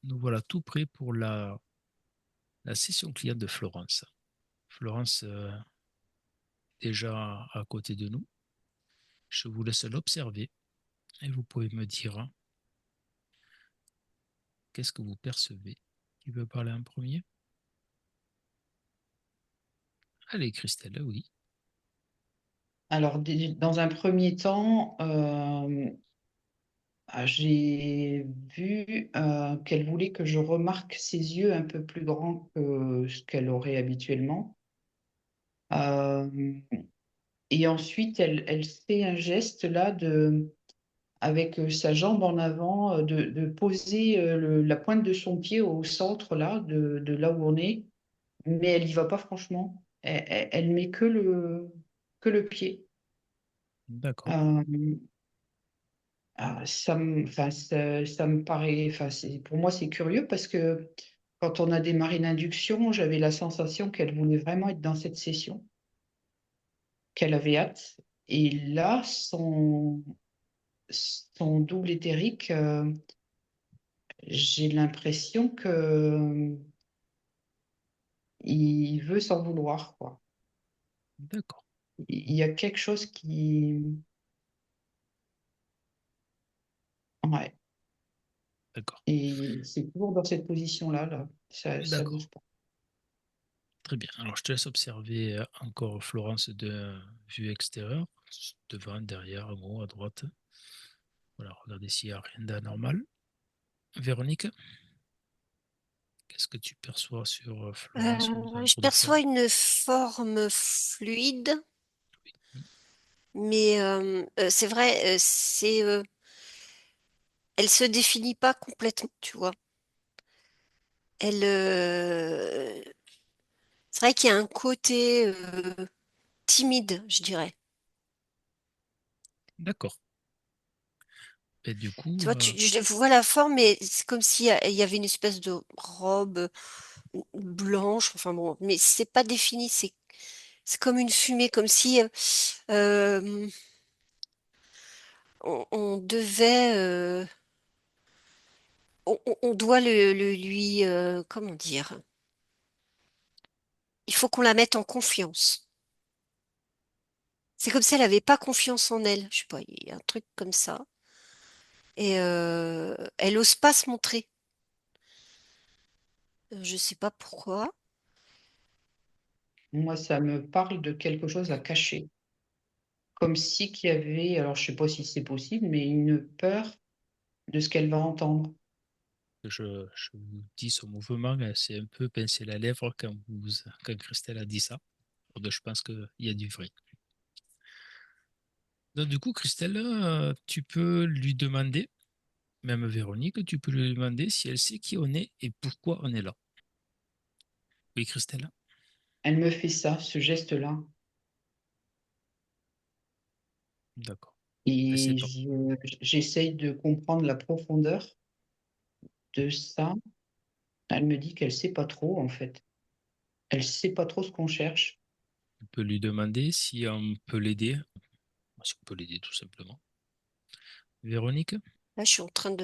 nous voilà tout prêts pour la session client de Florence. Florence déjà à côté de nous. Je vous laisse l'observer et vous pouvez me dire qu'est-ce que vous percevez. Qui veut parler en premier? Allez, Christelle, oui. Alors, dans un premier temps, j'ai vu qu'elle voulait que je remarque ses yeux un peu plus grands que ce qu'elle aurait habituellement. Euh, et ensuite, elle fait un geste là avec sa jambe en avant, de poser la pointe de son pied au centre là, de là où on est, mais elle n'y va pas franchement. Elle met que le pied. D'accord, Euh, enfin, ça me paraît, enfin, pour moi, c'est curieux parce que quand on a démarré l'induction, j'avais la sensation qu'elle voulait vraiment être dans cette session, qu'elle avait hâte. Et là, son double éthérique, j'ai l'impression que il veut s'en vouloir, quoi. d'accord, Il y a quelque chose qui, ouais. d'accord, Et c'est toujours dans cette position-là, là. Ça d'accord. bouge pas. Très bien. Alors, je te laisse observer encore Florence de vue extérieure, devant, derrière, en haut, à droite. Voilà, regardez s'il n'y a rien d'anormal. Véronique, qu'est-ce que tu perçois sur Florence ou aux Je alentours de perçois Florence? une forme fluide, Oui, mais c'est vrai, elle se définit pas complètement, tu vois. Elle, c'est vrai qu'il y a un côté timide, je dirais. d'accord. Et du Tu coup, vois, je vois la forme, mais c'est comme s'il y avait une espèce de robe blanche, enfin bon, mais c'est pas défini, c'est comme une fumée, comme si euh, on devait, on doit lui, comment dire, il faut qu'on la mette en confiance. C'est comme si elle avait pas confiance en elle, je sais pas, il y a un truc comme ça. Et elle ose pas se montrer. Je sais pas pourquoi. Moi, ça me parle de quelque chose à cacher. Comme si qu'il y avait, alors je sais pas si c'est possible, mais une peur de ce qu'elle va entendre. je vous dis ce mouvement, c'est un peu pincer la lèvre quand Christelle a dit ça. Donc, je pense qu'il y a du vrai. Donc, du coup, Christelle, tu peux lui demander, même Véronique, tu peux lui demander si elle sait qui on est et pourquoi on est là. Oui, Christelle? Elle me fait ça, ce geste-là. D'accord. Elle sait Et pas. j'essaye de comprendre la profondeur de ça. Elle me dit qu'elle sait pas trop, en fait. Elle sait pas trop ce qu'on cherche. On peut lui demander si on peut l'aider, si on peut l'aider tout simplement. Véronique? Là, je suis en train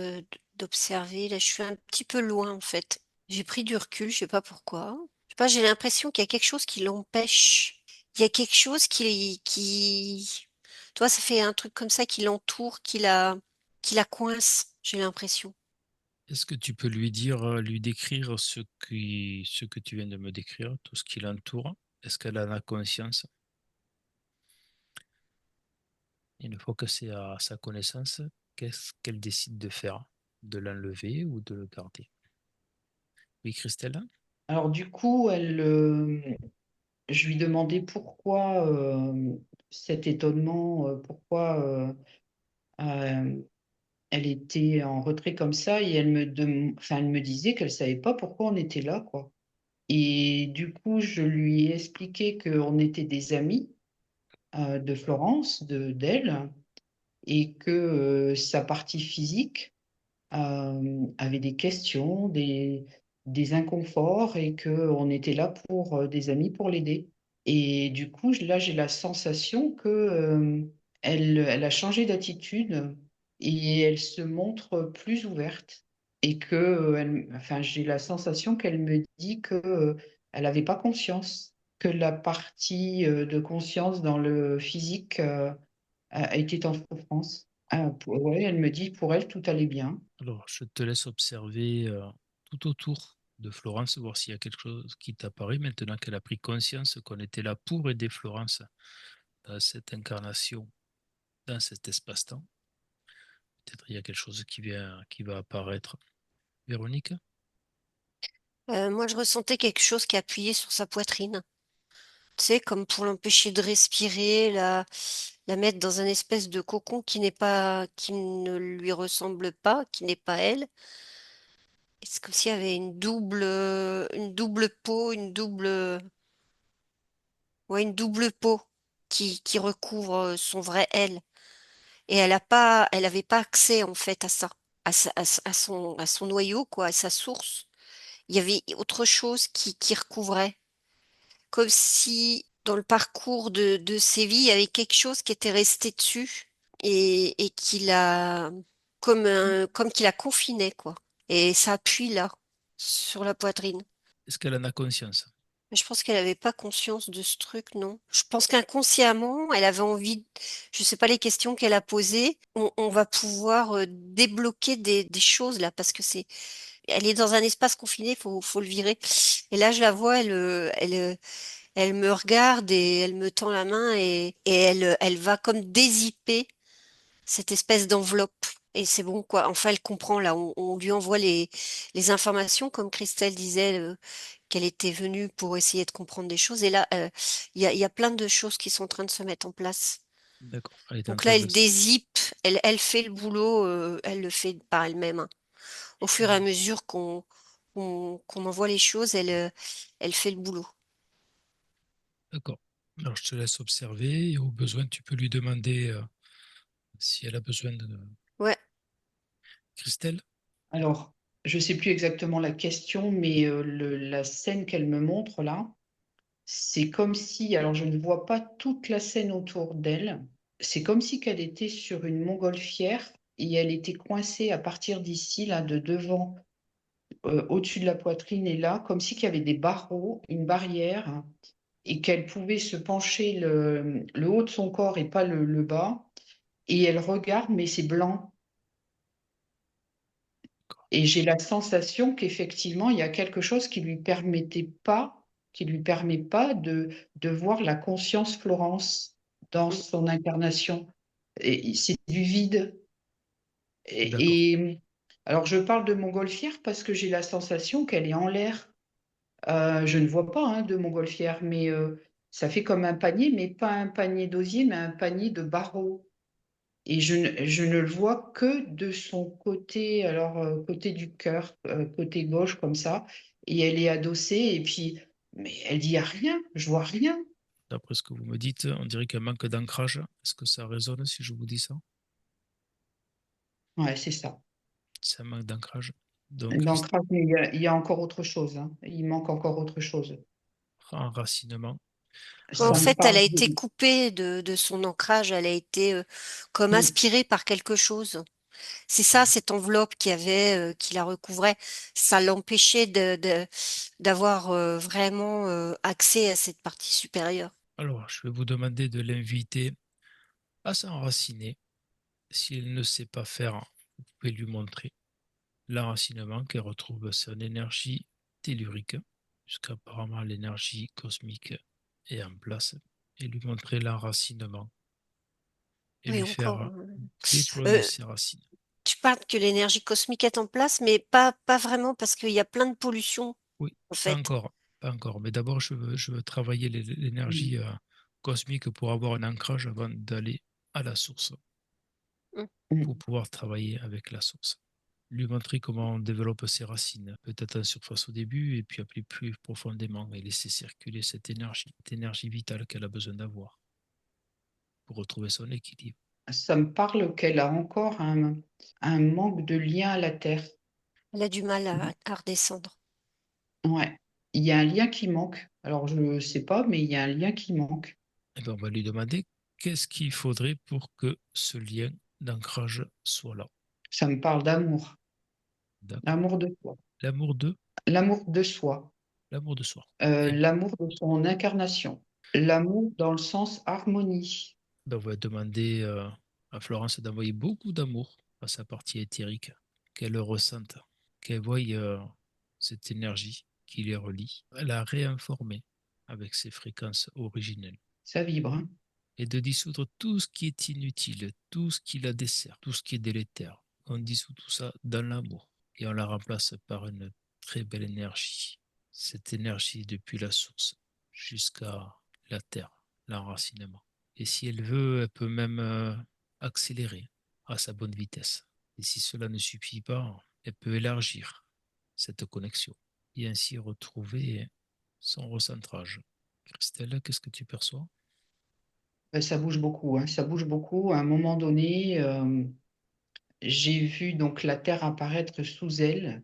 d'observer. Là, je suis un petit peu loin, en fait. J'ai pris du recul, je sais pas pourquoi. Je sais pas, j'ai l'impression qu'il y a quelque chose qui l'empêche. Il y a quelque chose toi, ça fait un truc comme ça qui l'entoure, qui la coince, j'ai l'impression. Est-ce que tu peux lui dire, lui décrire ce que tu viens de me décrire, tout ce qui l'entoure? Est-ce qu'elle en a conscience? Une fois que c'est à sa connaissance, qu'est-ce qu'elle décide de faire? De l'enlever ou de le garder? Oui, Christelle? Alors, du coup, je lui demandais pourquoi cet étonnement, pourquoi elle était en retrait comme ça, et enfin, elle me disait qu'elle savait pas pourquoi on était là, quoi. Et du coup, je lui ai expliqué qu'on était des amis de Florence, d'elle, et que sa partie physique avait des questions, des inconforts, et qu'on était là pour des amis pour l'aider. Et du coup, là, j'ai la sensation que elle a changé d'attitude et elle se montre plus ouverte. et que enfin, j'ai la sensation qu'elle me dit que elle n'avait pas conscience, que la partie de conscience dans le physique était en souffrance. Ouais, elle me dit pour elle tout allait bien. Alors, je te laisse observer tout autour de Florence, voir s'il y a quelque chose qui t'apparaît maintenant qu'elle a pris conscience qu'on était là pour aider Florence dans cette incarnation, dans cet espace-temps. Peut-être il y a quelque chose qui va apparaître. Véronique? Moi, je ressentais quelque chose qui appuyait sur sa poitrine. Tu sais, comme pour l'empêcher de respirer, la mettre dans un espèce de cocon qui ne lui ressemble pas, qui n'est pas elle. C'est comme s'il y avait une double peau, ouais, une double peau qui recouvre son vrai elle. Et elle avait pas accès en fait à ça, à son noyau, quoi, à sa source. Il y avait autre chose qui recouvrait. Comme si dans le parcours de ses vies, il y avait quelque chose qui était resté dessus et comme qu'il a confiné, quoi. Et ça appuie là, sur la poitrine. Est-ce qu'elle en a conscience? Mais je pense qu'elle n'avait pas conscience de ce truc, non. Je pense qu'inconsciemment, elle avait envie, je sais pas les questions qu'elle a posées, on va pouvoir débloquer des choses là, parce que elle est dans un espace confiné, faut le virer. Et là, je la vois, elle me regarde et elle me tend la main et elle va comme dézipper cette espèce d'enveloppe. Et c'est bon, quoi. Enfin, elle comprend, là. On lui envoie les informations, comme Christelle disait, qu'elle était venue pour essayer de comprendre des choses. Et là, il y a plein de choses qui sont en train de se mettre en place. D'accord. Elle est en Donc là, train de... elle dézippe, elle fait le boulot, elle le fait par elle-même, hein. Au fur et à mesure qu'on envoie les choses, elle fait le boulot. D'accord. Alors, je te laisse observer et au besoin, tu peux lui demander si elle a besoin de... Ouais. Christelle? Alors, je sais plus exactement la question, mais la scène qu'elle me montre là, c'est comme si, alors je ne vois pas toute la scène autour d'elle, c'est comme si qu'elle était sur une montgolfière et elle était coincée à partir d'ici, là, de devant, au-dessus de la poitrine et là, comme si qu'il y avait des barreaux, une barrière, hein, et qu'elle pouvait se pencher le haut de son corps et pas le bas, et elle regarde, mais c'est blanc. Et j'ai la sensation qu'effectivement, il y a quelque chose qui lui permet pas de voir la conscience Florence dans Mm. son incarnation. Et c'est du vide. D'accord. Et alors, je parle de montgolfière parce que j'ai la sensation qu'elle est en l'air. Je ne vois pas hein, de montgolfière, mais ça fait comme un panier, mais pas un panier d'osier, mais un panier de barreaux. Et je ne le vois que de son côté, alors côté du cœur, côté gauche comme ça. Et elle est adossée et puis, mais elle dit rien, je vois rien. D'après ce que vous me dites, on dirait qu'il manque d'ancrage. Est-ce que ça résonne si je vous dis ça? Ouais, c'est ça. C'est un manque d'ancrage. Donc, L'ancrage, mais il y a encore autre chose, hein. Il manque encore autre chose. enracinement. En Ça Alors, me fait, elle parle a été de... coupée de son ancrage, elle a été comme Mm, aspirée par quelque chose. C'est ça, cette enveloppe qui la recouvrait. Ça l'empêchait d'avoir vraiment accès à cette partie supérieure. alors, je vais vous demander de l'inviter à s'enraciner. S'il ne sait pas faire, vous pouvez lui montrer l'enracinement qu'elle retrouve son énergie tellurique, puisqu'apparemment l'énergie cosmique est en place, et lui montrer l'enracinement et Oui, lui encore. faire déployer Euh, ses racines. Tu parles que l'énergie cosmique est en place, mais pas vraiment parce qu'il y a plein de pollution, Oui, en pas fait. encore, pas encore. Mais d'abord, je veux travailler mm. l'énergie cosmique pour avoir un ancrage avant d'aller à la source, Mm. pour Mm. pouvoir travailler avec la source. Lui montrer comment on développe ses racines, peut-être en surface au début, et puis après plus profondément, et laisser circuler cette énergie vitale qu'elle a besoin d'avoir pour retrouver son équilibre. Ça me parle qu'elle a encore un manque de lien à la terre. Elle a du mal à redescendre. Ouais. Il y a un lien qui manque. Alors, je ne sais pas, mais il y a un lien qui manque. Et bien, on va lui demander qu'est-ce qu'il faudrait pour que ce lien d'ancrage soit là. Ça me parle d'amour. D'accord. L'amour de soi. L'amour de, L'amour de soi. l'amour de soi. Et L'amour de son incarnation. L'amour dans le sens harmonie. ben, on va demander à Florence d'envoyer beaucoup d'amour à sa partie éthérique, qu'elle le ressente, qu'elle voie cette énergie qui les relie, la réinformer avec ses fréquences originelles Ça vibre, hein. et de dissoudre tout ce qui est inutile, tout ce qui la dessert, tout ce qui est délétère. On dissout tout ça dans l'amour et on la remplace par une très belle énergie. Cette énergie depuis la source jusqu'à la terre, l'enracinement. Et si elle veut, elle peut même accélérer à sa bonne vitesse. Et si cela ne suffit pas, elle peut élargir cette connexion et ainsi retrouver son recentrage. Christelle, qu'est-ce que tu perçois? Ça bouge beaucoup, hein. Ça bouge beaucoup. À un moment donné, j'ai vu donc la Terre apparaître sous elle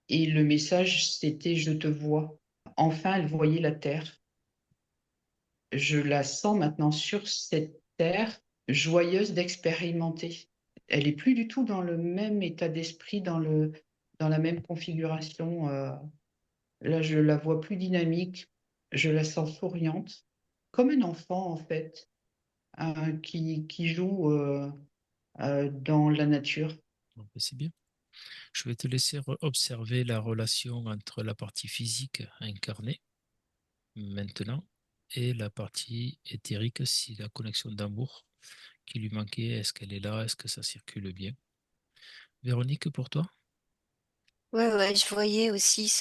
et le message, c'était je te vois. Enfin, elle voyait la Terre. Je la sens maintenant sur cette Terre, joyeuse d'expérimenter. Elle est plus du tout dans le même état d'esprit, dans la même configuration. Là, je la vois plus dynamique. Je la sens souriante, comme un enfant en fait, qui joue dans la nature. Bon, ben, c'est bien. Je vais te laisser observer la relation entre la partie physique incarnée maintenant et la partie éthérique, si la connexion d'amour qui lui manquait, est-ce qu'elle est là, est-ce que ça circule bien? Véronique, pour toi? Ouais, ouais, je voyais aussi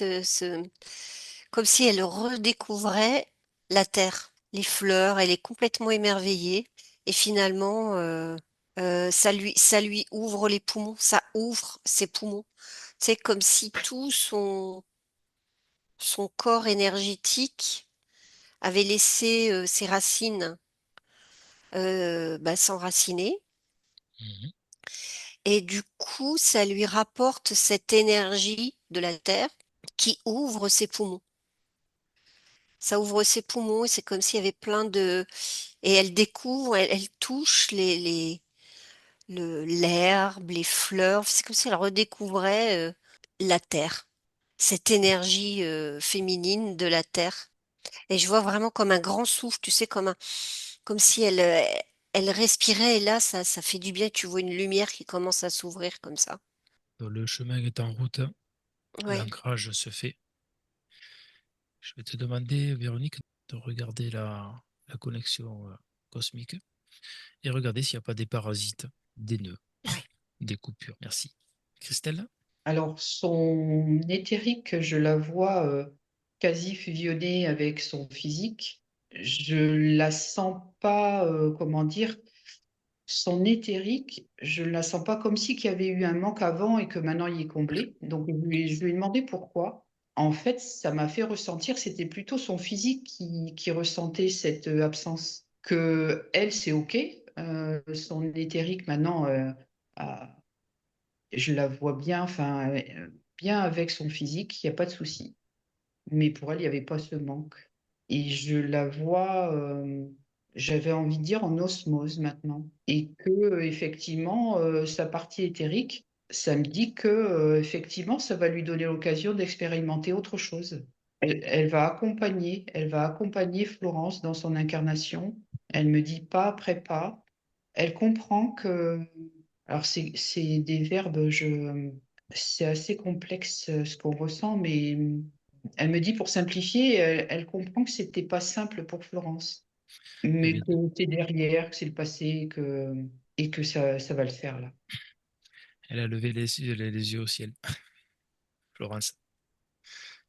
comme si elle redécouvrait la terre, les fleurs, elle est complètement émerveillée et finalement, ça lui ouvre les poumons, ça ouvre ses poumons. C'est comme si tout son corps énergétique avait laissé ses racines s'enraciner Mhm. et du coup, ça lui rapporte cette énergie de la terre qui ouvre ses poumons. Ça ouvre ses poumons et c'est comme s'il y avait plein de... Et elle découvre, elle touche l'herbe, les fleurs. C'est comme si elle redécouvrait la terre, cette énergie féminine de la terre. Et je vois vraiment comme un grand souffle, tu sais, comme si elle respirait et là, ça fait du bien. Tu vois une lumière qui commence à s'ouvrir comme ça. Donc, le chemin est en route, Ouais, l'ancrage se fait. Je vais te demander, Véronique, de regarder la connexion cosmique et regarder s'il n'y a pas des parasites, des nœuds, ouais. des coupures. Merci. Christelle? Alors, son éthérique, je la vois quasi fusionnée avec son physique. Je la sens pas, comment dire, son éthérique, je la sens pas comme si qu'il y avait eu un manque avant et que maintenant il est comblé. Donc, je lui ai demandé pourquoi. En fait, ça m'a fait ressentir, c'était plutôt son physique qui ressentait cette absence. Que elle, c'est OK. Son éthérique, maintenant, je la vois bien, enfin, bien avec son physique, il n'y a pas de souci. Mais pour elle, il n'y avait pas ce manque. Et je la vois, j'avais envie de dire en osmose maintenant. Et que, effectivement, sa partie éthérique, ça me dit que, effectivement, ça va lui donner l'occasion d'expérimenter autre chose. Elle va accompagner Florence dans son incarnation. Elle me dit pas après pas. Elle comprend que alors, c'est des verbes, c'est assez complexe ce qu'on ressent, mais elle me dit pour simplifier, elle comprend que c'était pas simple pour Florence, Elle mais vient que c'est derrière, que c'est le passé, et que ça va le faire là. Elle a levé les yeux au ciel. Florence,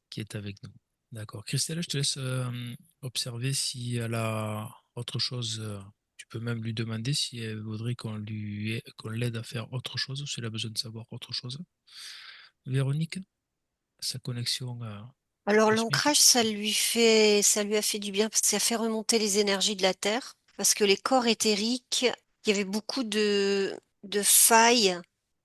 qui est avec nous. D'accord. Christelle, je te laisse observer si elle a autre chose. Tu peux même lui demander si elle voudrait qu'on l'aide à faire autre chose ou si elle a besoin de savoir autre chose. Véronique, sa connexion Alors cosmique. l'ancrage, ça lui a fait du bien parce que ça fait remonter les énergies de la Terre. Parce que les corps éthériques, il y avait beaucoup de failles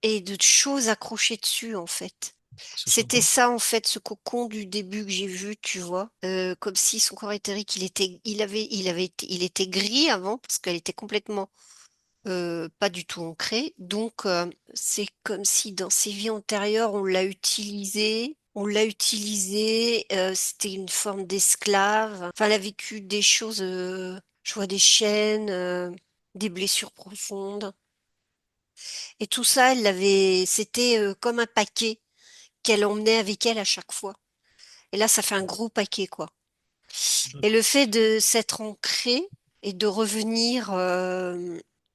et de choses accrochées dessus en fait. Ce sont C'était quoi? ça en fait, ce cocon du début que j'ai vu, tu vois, comme si son corps éthérique, il était gris avant parce qu'elle était complètement pas du tout ancré. Donc, c'est comme si dans ses vies antérieures, on l'a utilisé. On l'a utilisé, c'était une forme d'esclave. Enfin, elle a vécu des choses, je vois des chaînes, des blessures profondes. Et tout ça, c'était comme un paquet qu'elle emmenait avec elle à chaque fois. Et là, ça fait un gros paquet, quoi. Et le D'accord. fait de s'être ancré et de revenir,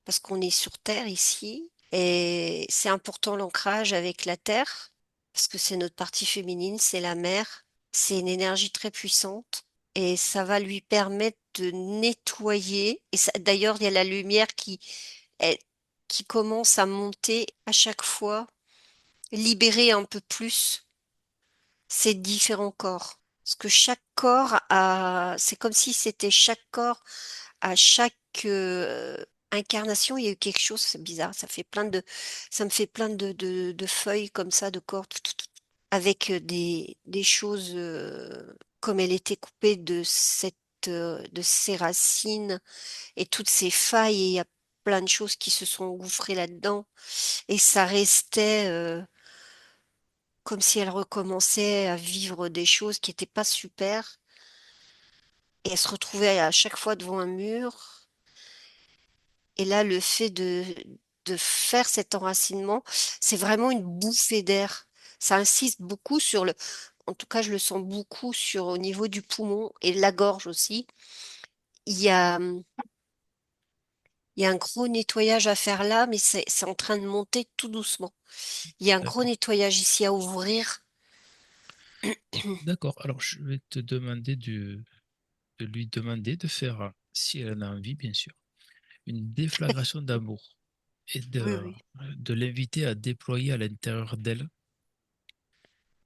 parce qu'on est sur Terre ici, et c'est important l'ancrage avec la Terre, parce que c'est notre partie féminine, c'est la mer, c'est une énergie très puissante, et ça va lui permettre de nettoyer. Et d'ailleurs, il y a la lumière elle- qui commence à monter à chaque fois, libérer un peu plus ces différents corps. Parce que chaque corps c'est comme si c'était chaque corps à chaque incarnation, il y a eu quelque chose, c'est bizarre, ça me fait plein de feuilles comme ça, de corps, avec des choses comme elle était coupée de ses racines et toutes ces failles, et il y a plein de choses qui se sont engouffrées là-dedans, et ça restait comme si elle recommençait à vivre des choses qui n'étaient pas super, et elle se retrouvait à chaque fois devant un mur. Et là, le fait de faire cet enracinement, c'est vraiment une bouffée d'air. Ça insiste beaucoup en tout cas, je le sens beaucoup au niveau du poumon et de la gorge aussi. Il y a, il y a un gros nettoyage à faire là, mais c'est en train de monter tout doucement. Il y a un gros D'accord. nettoyage ici à ouvrir. D'accord. Alors, je vais te demander de lui demander de faire, si elle en a envie, bien sûr, une déflagration d'amour et Oui, oui. de l'inviter à déployer à l'intérieur d'elle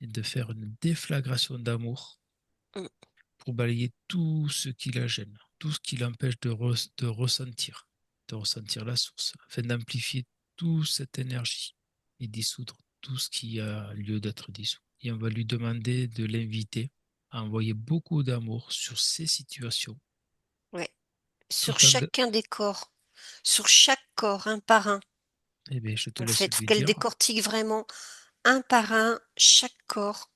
et de faire une déflagration d'amour Mm. pour balayer tout ce qui la gêne, tout ce qui l'empêche de ressentir la source, afin d'amplifier toute cette énergie et dissoudre tout ce qui a lieu d'être dissous. Et on va lui demander de l'inviter à envoyer beaucoup d'amour sur ces situations, Ouais. Sur tout en... chacun des corps, sur chaque corps, un par un, Eh bien, je te en laisse fait, lui qu'elle dire. décortique vraiment un par un chaque corps.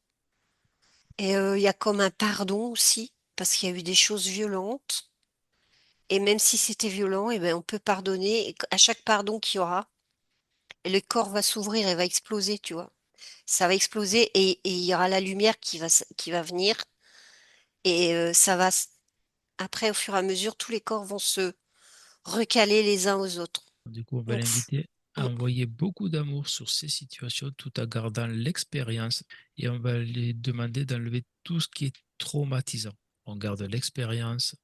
Et il y a comme un pardon aussi, parce qu'il y a eu des choses violentes. Et même si c'était violent, eh ben, on peut pardonner. Et à chaque pardon qu'il y aura, le corps va s'ouvrir et va exploser, tu vois. Ça va exploser, et il y aura la lumière qui va venir. Et après, au fur et à mesure, tous les corps vont se recaler les uns aux autres. Du coup, on va Donc, l'inviter à mm, envoyer beaucoup d'amour sur ces situations tout en gardant l'expérience et on va lui demander d'enlever tout ce qui est traumatisant. On garde l'expérience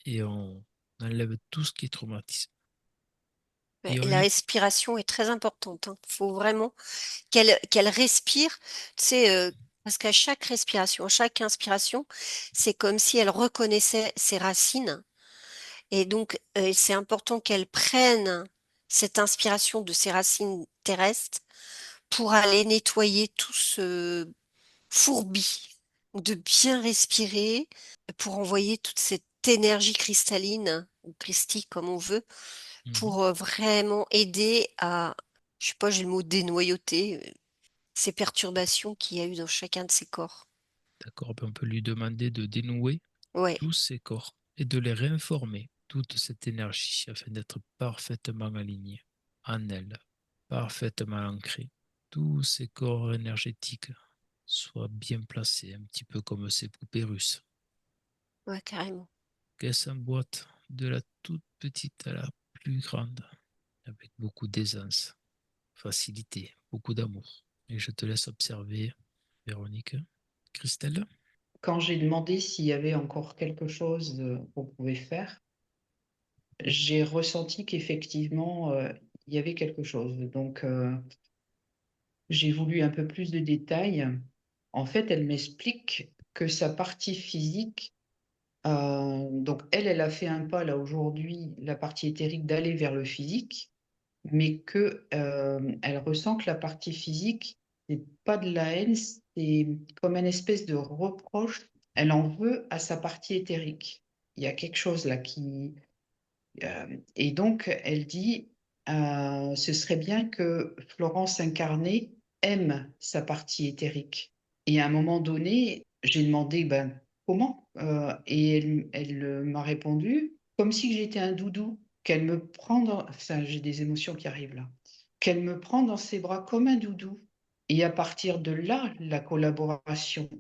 et on enlève tout ce qui est traumatisant. ouais, Et on et la lui... respiration est très importante, hein. Il faut vraiment qu'elle respire, tu sais, parce qu'à chaque respiration, à chaque inspiration, c'est comme si elle reconnaissait ses racines. Et donc, c'est important qu'elle prenne cette inspiration de ses racines terrestres pour aller nettoyer tout ce fourbi, de bien respirer, pour envoyer toute cette énergie cristalline, ou christique comme on veut, Mhm. pour vraiment aider à, je sais pas, j'ai le mot dénoyauter, ces perturbations qu'il y a eu dans chacun de ces corps. D'accord, ben, on peut lui demander de dénouer Ouais, tous ses corps et de les réinformer, toute cette énergie, afin d'être parfaitement alignée en elle, parfaitement ancrée. Tous ces corps énergétiques soient bien placés, un petit peu comme ces poupées russes. ouais, carrément. Qu'elles s'emboîtent de la toute petite à la plus grande, avec beaucoup d'aisance, facilité, beaucoup d'amour. Et je te laisse observer, Véronique. Christelle? Quand j'ai demandé s'il y avait encore quelque chose qu'on pouvait faire, j'ai ressenti qu'effectivement, il y avait quelque chose. Donc, j'ai voulu un peu plus de détails. En fait, elle m'explique que sa partie physique, donc elle a fait un pas là aujourd'hui, la partie éthérique, d'aller vers le physique, mais que elle ressent que la partie physique, c'est pas de la haine, c'est comme une espèce de reproche. Elle en veut à sa partie éthérique. Il y a quelque chose là Et donc, elle dit, ce serait bien que Florence incarnée aime sa partie éthérique. Et à un moment donné, j'ai demandé, ben, comment? Et elle m'a répondu, comme si j'étais un doudou, qu'elle me prend dans... Enfin, j'ai des émotions qui arrivent là. Qu'elle me prend dans ses bras comme un doudou. Et à partir de là, la collaboration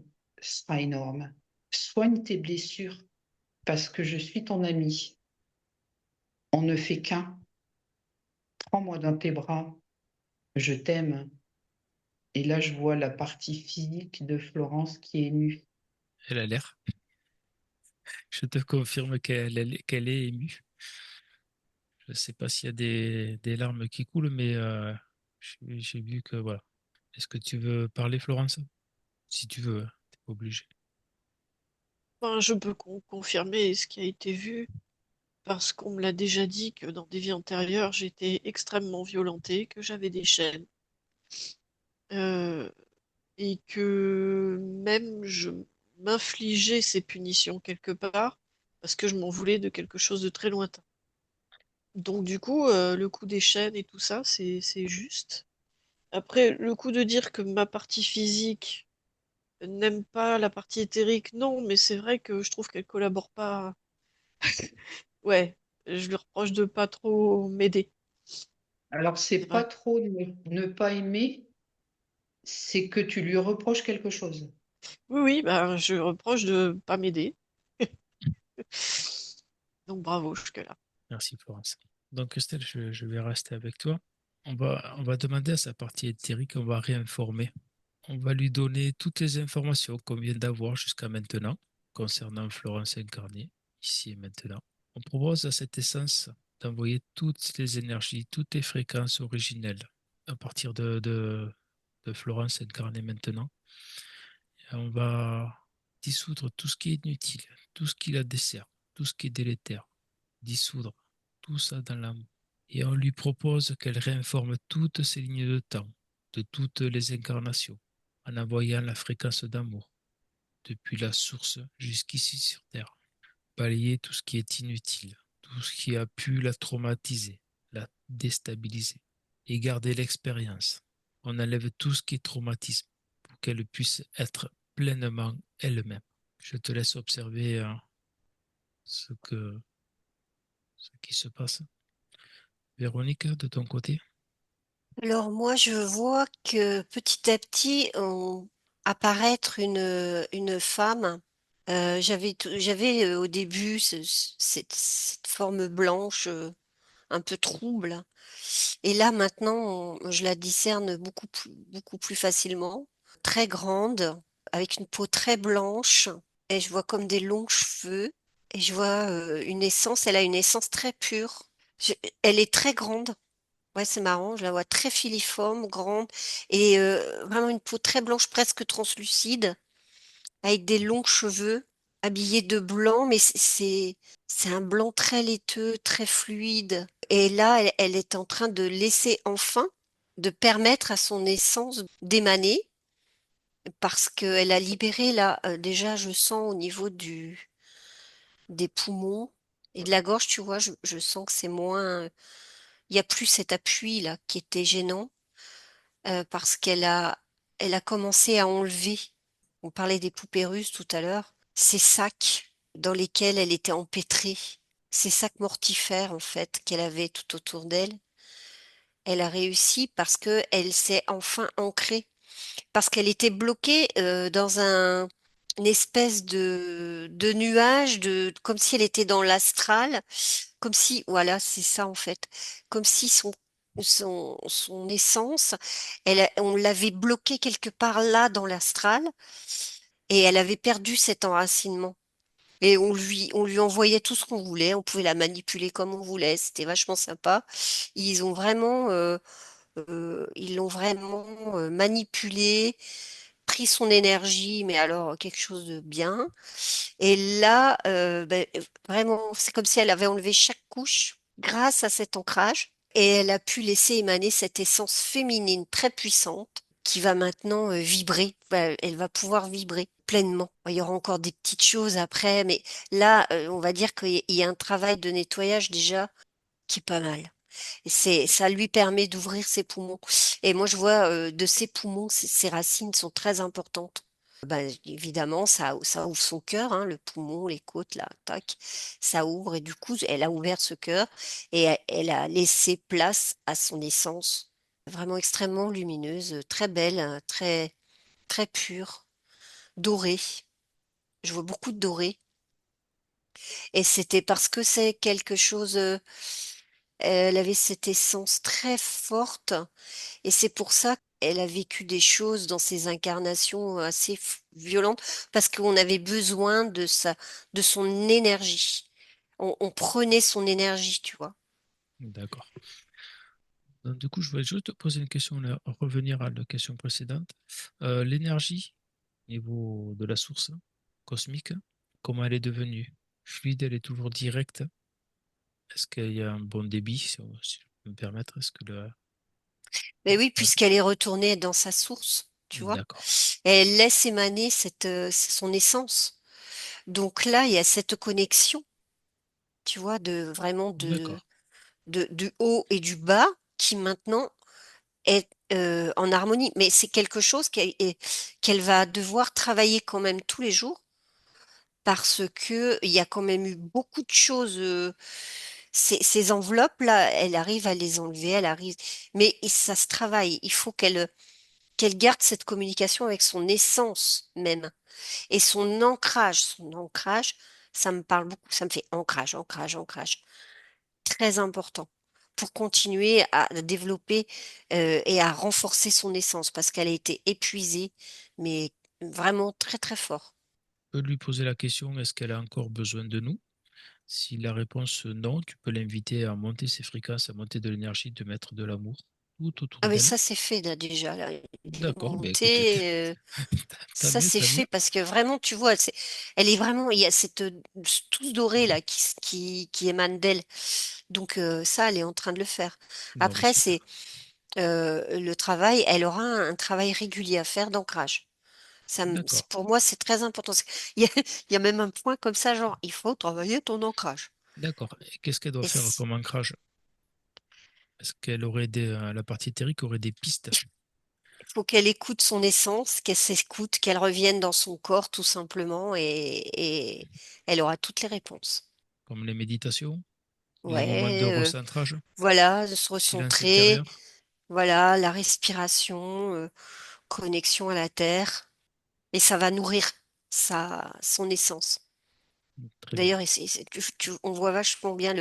sera énorme. Soigne tes blessures parce que je suis ton ami. On ne fait qu'un. Prends-moi dans tes bras, je t'aime. Et là, je vois la partie physique de Florence qui est émue. Elle a l'air. Je te confirme qu'elle est émue. Je ne sais pas s'il y a des larmes qui coulent, mais j'ai vu que voilà. Est-ce que tu veux parler, Florence? Si tu veux, t'es pas obligé. Ben, je peux confirmer ce qui a été vu, parce qu'on me l'a déjà dit que dans des vies antérieures, j'étais extrêmement violentée, que j'avais des chaînes, euh, et que même je m'infligeais ces punitions quelque part, parce que je m'en voulais de quelque chose de très lointain. Donc du coup, le coup des chaînes et tout ça, c'est juste. Après, le coup de dire que ma partie physique n'aime pas la partie éthérique, non, mais c'est vrai que je trouve qu'elle collabore pas. Ouais, je lui reproche de pas trop m'aider. Alors, c'est C'est pas vrai. trop ne pas aimer, c'est que tu lui reproches quelque chose. Oui, oui, bah, je lui reproche de pas m'aider. Donc bravo jusque-là. Merci, Florence. Donc, Estelle, je vais rester avec toi. On va demander à sa partie éthérique, on va réinformer. On va lui donner toutes les informations qu'on vient d'avoir jusqu'à maintenant concernant Florence incarnée, ici et maintenant. On propose à cette essence d'envoyer toutes les énergies, toutes les fréquences originelles à partir de Florence incarnée maintenant. Et on va dissoudre tout ce qui est inutile, tout ce qui la dessert, tout ce qui est délétère, dissoudre tout ça dans l'âme. Et on lui propose qu'elle réinforme toutes ces lignes de temps, de toutes les incarnations, en envoyant la fréquence d'amour, depuis la source jusqu'ici sur Terre. Balayer tout ce qui est inutile, tout ce qui a pu la traumatiser, la déstabiliser, et garder l'expérience. On enlève tout ce qui est traumatisme pour qu'elle puisse être pleinement elle-même. Je te laisse observer ce que, ce qui se passe. Véronique, de ton côté? Alors moi, je vois que petit à petit, on apparaître une femme. J'avais au début cette forme blanche un peu trouble. Et là, maintenant, je la discerne beaucoup plus facilement. Très grande, avec une peau très blanche. Et je vois comme des longs cheveux. Et je vois une essence, elle a une essence très pure. Je- Elle est très grande. Ouais, c'est marrant, je la vois très filiforme, grande, et vraiment une peau très blanche, presque translucide, avec des longs cheveux, habillée de blanc, mais c'est un blanc très laiteux, très fluide. Et là, elle est en train de laisser enfin, de permettre à son essence d'émaner, parce qu'elle a libéré là, déjà, je sens au niveau des poumons et de la gorge, tu vois, je sens que c'est moins, il n'y a plus cet appui là qui était gênant. Parce elle a commencé à enlever, on parlait des poupées russes tout à l'heure, ces sacs dans lesquels elle était empêtrée, ces sacs mortifères en fait qu'elle avait tout autour d'elle. Elle a réussi parce que elle s'est enfin ancrée, parce qu'elle était bloquée dans une espèce de nuage, comme si elle était dans l'astral, comme si, voilà, c'est ça en fait, comme si son essence, on l'avait bloquée quelque part là dans l'astral et elle avait perdu cet enracinement. Et on lui envoyait tout ce qu'on voulait, on pouvait la manipuler comme on voulait, c'était vachement sympa. Ils l'ont vraiment manipulée, pris son énergie, mais alors quelque chose de bien. Et là, ben, vraiment, c'est comme si elle avait enlevé chaque couche grâce à cet ancrage et elle a pu laisser émaner cette essence féminine très puissante qui va maintenant vibrer. Elle va pouvoir vibrer pleinement. Il y aura encore des petites choses après, mais là, on va dire qu'il y a un travail de nettoyage déjà qui est pas mal. Et ça lui permet d'ouvrir ses poumons. Et moi, je vois de ses poumons, ses racines sont très importantes. Ben, évidemment, ça ouvre son cœur, hein, le poumon, les côtes, là, tac, ça ouvre. Et du coup, elle a ouvert ce cœur et elle a laissé place à son essence, vraiment extrêmement lumineuse, très belle, hein, très, très pure, dorée. Je vois beaucoup de doré. Et c'était parce que c'est quelque chose, elle avait cette essence très forte. Et c'est pour ça qu'elle a vécu des choses dans ses incarnations assez violentes, parce qu'on avait besoin de son énergie. On prenait son énergie, tu vois. D'accord. Donc, du coup, je voulais juste te poser une question, là, revenir à la question précédente. L'énergie, au niveau de la source cosmique, comment elle est devenue fluide, elle est toujours directe? Est-ce qu'il y a un bon débit, si je peux me permettre? Est-ce que le... Mais oui, Ouais, puisqu'elle est retournée dans sa source, tu vois. d'accord, Et elle laisse émaner son essence. Donc là, il y a cette connexion, tu vois, de vraiment d'accord, du haut et du bas qui maintenant est en harmonie. Mais c'est quelque chose qu'elle va devoir travailler quand même tous les jours parce que il y a quand même eu beaucoup de choses. Ces enveloppes-là, elle arrive à les enlever, elle arrive. Mais ça se travaille. Il faut qu'elle garde cette communication avec son essence même et son ancrage. Son ancrage, ça me parle beaucoup. Ça me fait ancrage, ancrage, ancrage. Très important pour continuer à développer et à renforcer son essence parce qu'elle a été épuisée, mais vraiment très très fort. peux lui poser la question, est-ce qu'elle a encore besoin de nous? Si la réponse non, tu peux l'inviter à monter ses fréquences, à monter de l'énergie, de mettre de l'amour tout Ah autour mais d'elle. ça c'est fait là, déjà là. D'accord, ben écoute, Monter, tant ça mieux, c'est tant fait mieux. parce que vraiment tu vois, elle est vraiment, il y a cette touche dorée là qui émane d'elle. Donc ça, elle est en train de le faire. Bon, ben Après super. c'est le travail, elle aura un travail régulier à faire d'ancrage. D'accord, Pour moi, c'est très important. Il y a, il y a même un point comme ça, genre, il faut travailler ton ancrage. d'accord. Et qu'est-ce qu'elle doit Et faire comme ancrage? Est-ce qu'elle aurait la partie éthérique aurait des pistes, il faut qu'elle écoute son essence, qu'elle s'écoute, qu'elle revienne dans son corps, tout simplement, et elle aura toutes les réponses. comme les méditations, les moments de Ouais, recentrage, voilà, de se silence recentrer, intérieur? voilà, la respiration, connexion à la terre, et ça va nourrir son essence. Très bien. D'ailleurs, on voit vachement bien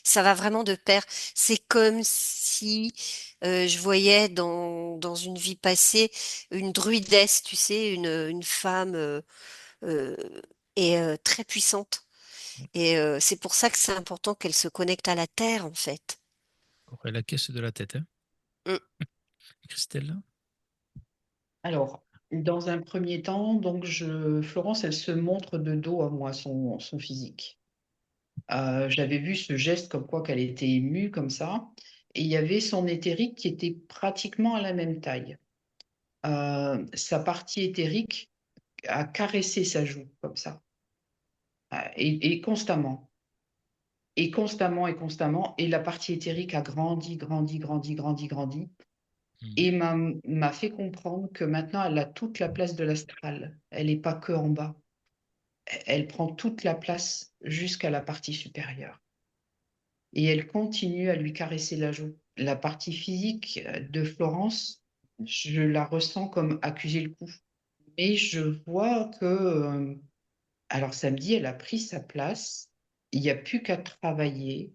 ça va vraiment de pair. C'est comme si je voyais dans une vie passée une druidesse, tu sais, une femme euh, très puissante. Et c'est pour ça que c'est important qu'elle se connecte à la terre, en fait. D'accord. Et la caisse de la tête, hein? Mm. Christelle? Alors, dans un premier temps, donc Florence, elle se montre de dos à moi, son physique. J'avais vu ce geste comme quoi qu'elle était émue comme ça, et il y avait son éthérique qui était pratiquement à la même taille. Sa partie éthérique a caressé sa joue comme ça, et constamment, et constamment, et constamment, et la partie éthérique a grandi, grandi, grandi, grandi, grandi, Mhm. et m'a fait comprendre que maintenant elle a toute la place de l'astral. Elle n'est pas que en bas. Elle prend toute la place jusqu'à la partie supérieure. Et elle continue à lui caresser la joue. La partie physique de Florence, je la ressens comme accuser le coup. Mais je vois que, alors samedi, elle a pris sa place. Il n'y a plus qu'à travailler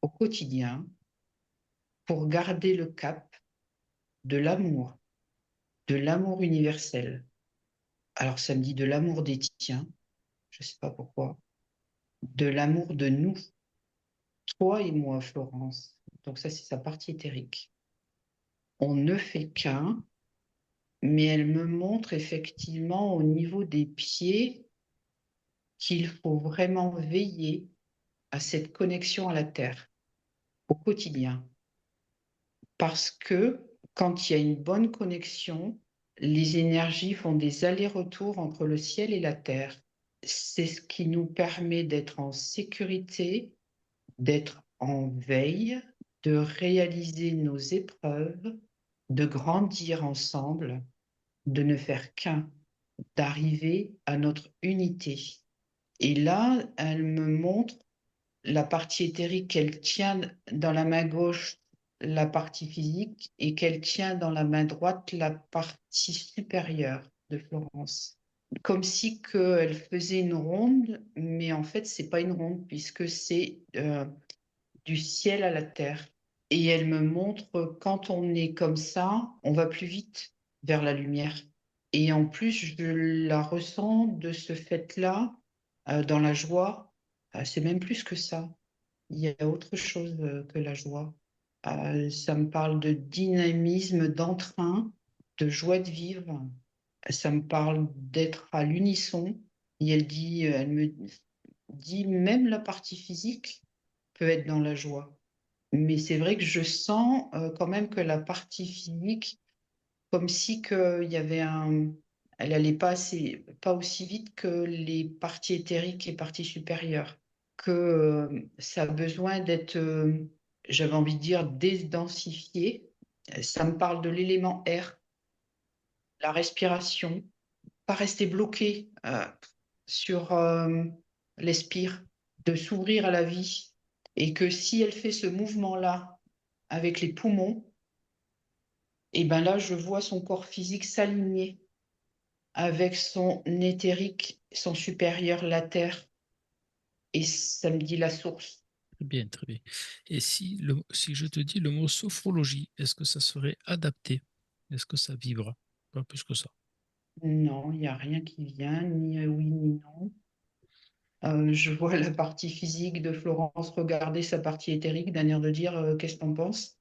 au quotidien pour garder le cap de l'amour universel. Alors samedi, de l'amour des tiens, je ne sais pas pourquoi, de l'amour de nous, toi et moi, Florence. Donc ça, c'est sa partie éthérique. On ne fait qu'un, mais elle me montre effectivement au niveau des pieds qu'il faut vraiment veiller à cette connexion à la terre au quotidien. Parce que quand il y a une bonne connexion, les énergies font des allers-retours entre le ciel et la terre. C'est ce qui nous permet d'être en sécurité, d'être en veille, de réaliser nos épreuves, de grandir ensemble, de ne faire qu'un, d'arriver à notre unité. Et là, elle me montre la partie éthérique qu'elle tient dans la main gauche, la partie physique, et qu'elle tient dans la main droite, la partie supérieure de Florence. Comme si elle faisait une ronde, mais en fait, c'est pas une ronde, puisque c'est du ciel à la terre. Et elle me montre quand on est comme ça, on va plus vite vers la lumière. Et en plus, je la ressens de ce fait-là, dans la joie. C'est même plus que ça. Il y a autre chose que la joie. Ça me parle de dynamisme, d'entrain, de joie de vivre. Ça me parle d'être à l'unisson. Et elle me dit, même la partie physique peut être dans la joie. Mais c'est vrai que je sens quand même que la partie physique, comme si qu'il y avait elle allait pas aussi vite que les parties éthériques et parties supérieures, que ça a besoin d'être, j'avais envie de dire, dédensifié. Ça me parle de l'élément air, la respiration, pas rester bloqué sur l'espire, de s'ouvrir à la vie. Et que si elle fait ce mouvement-là avec les poumons, et ben là, je vois son corps physique s'aligner avec son éthérique, son supérieur, la terre, et ça me dit la source. Très bien, très bien. Et si je te dis le mot sophrologie, est-ce que ça serait adapté? Est-ce que ça vibra? Pas plus que ça. Non, il n'y a rien qui vient, ni oui ni non. Je vois la partie physique de Florence regarder sa partie éthérique d'un air de dire qu'est-ce que t'en penses?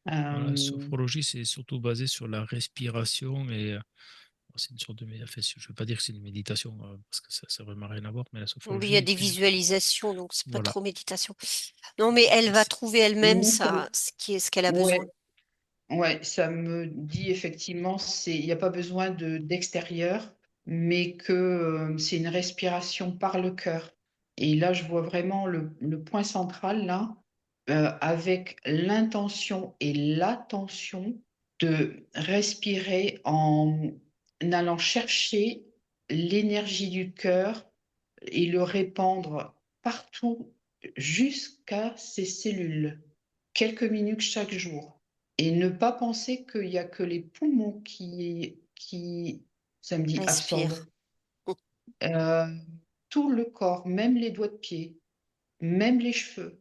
Voilà, Euh, sophrologie, c'est surtout basé sur la respiration et c'est une sorte de enfin, je ne veux pas dire que c'est une méditation parce que ça n'a vraiment rien à voir, mais la Oui, il y a sophrologie des est une. visualisations, donc c'est pas Voilà. trop méditation. Non, mais elle va C'est- trouver elle-même oui, ça, ce qu'elle a besoin. ouais, ouais, ça me dit effectivement, il n'y a pas besoin d'extérieur, mais que c'est une respiration par le cœur. Et là, je vois vraiment le point central, là, avec l'intention et l'attention de respirer en allant chercher l'énergie du cœur et le répandre partout jusqu'à ses cellules, quelques minutes chaque jour. Et ne pas penser qu'il n'y a que les poumons ça me dit, absorbent. Respire. Euh, Tout le corps, même les doigts de pied, même les cheveux,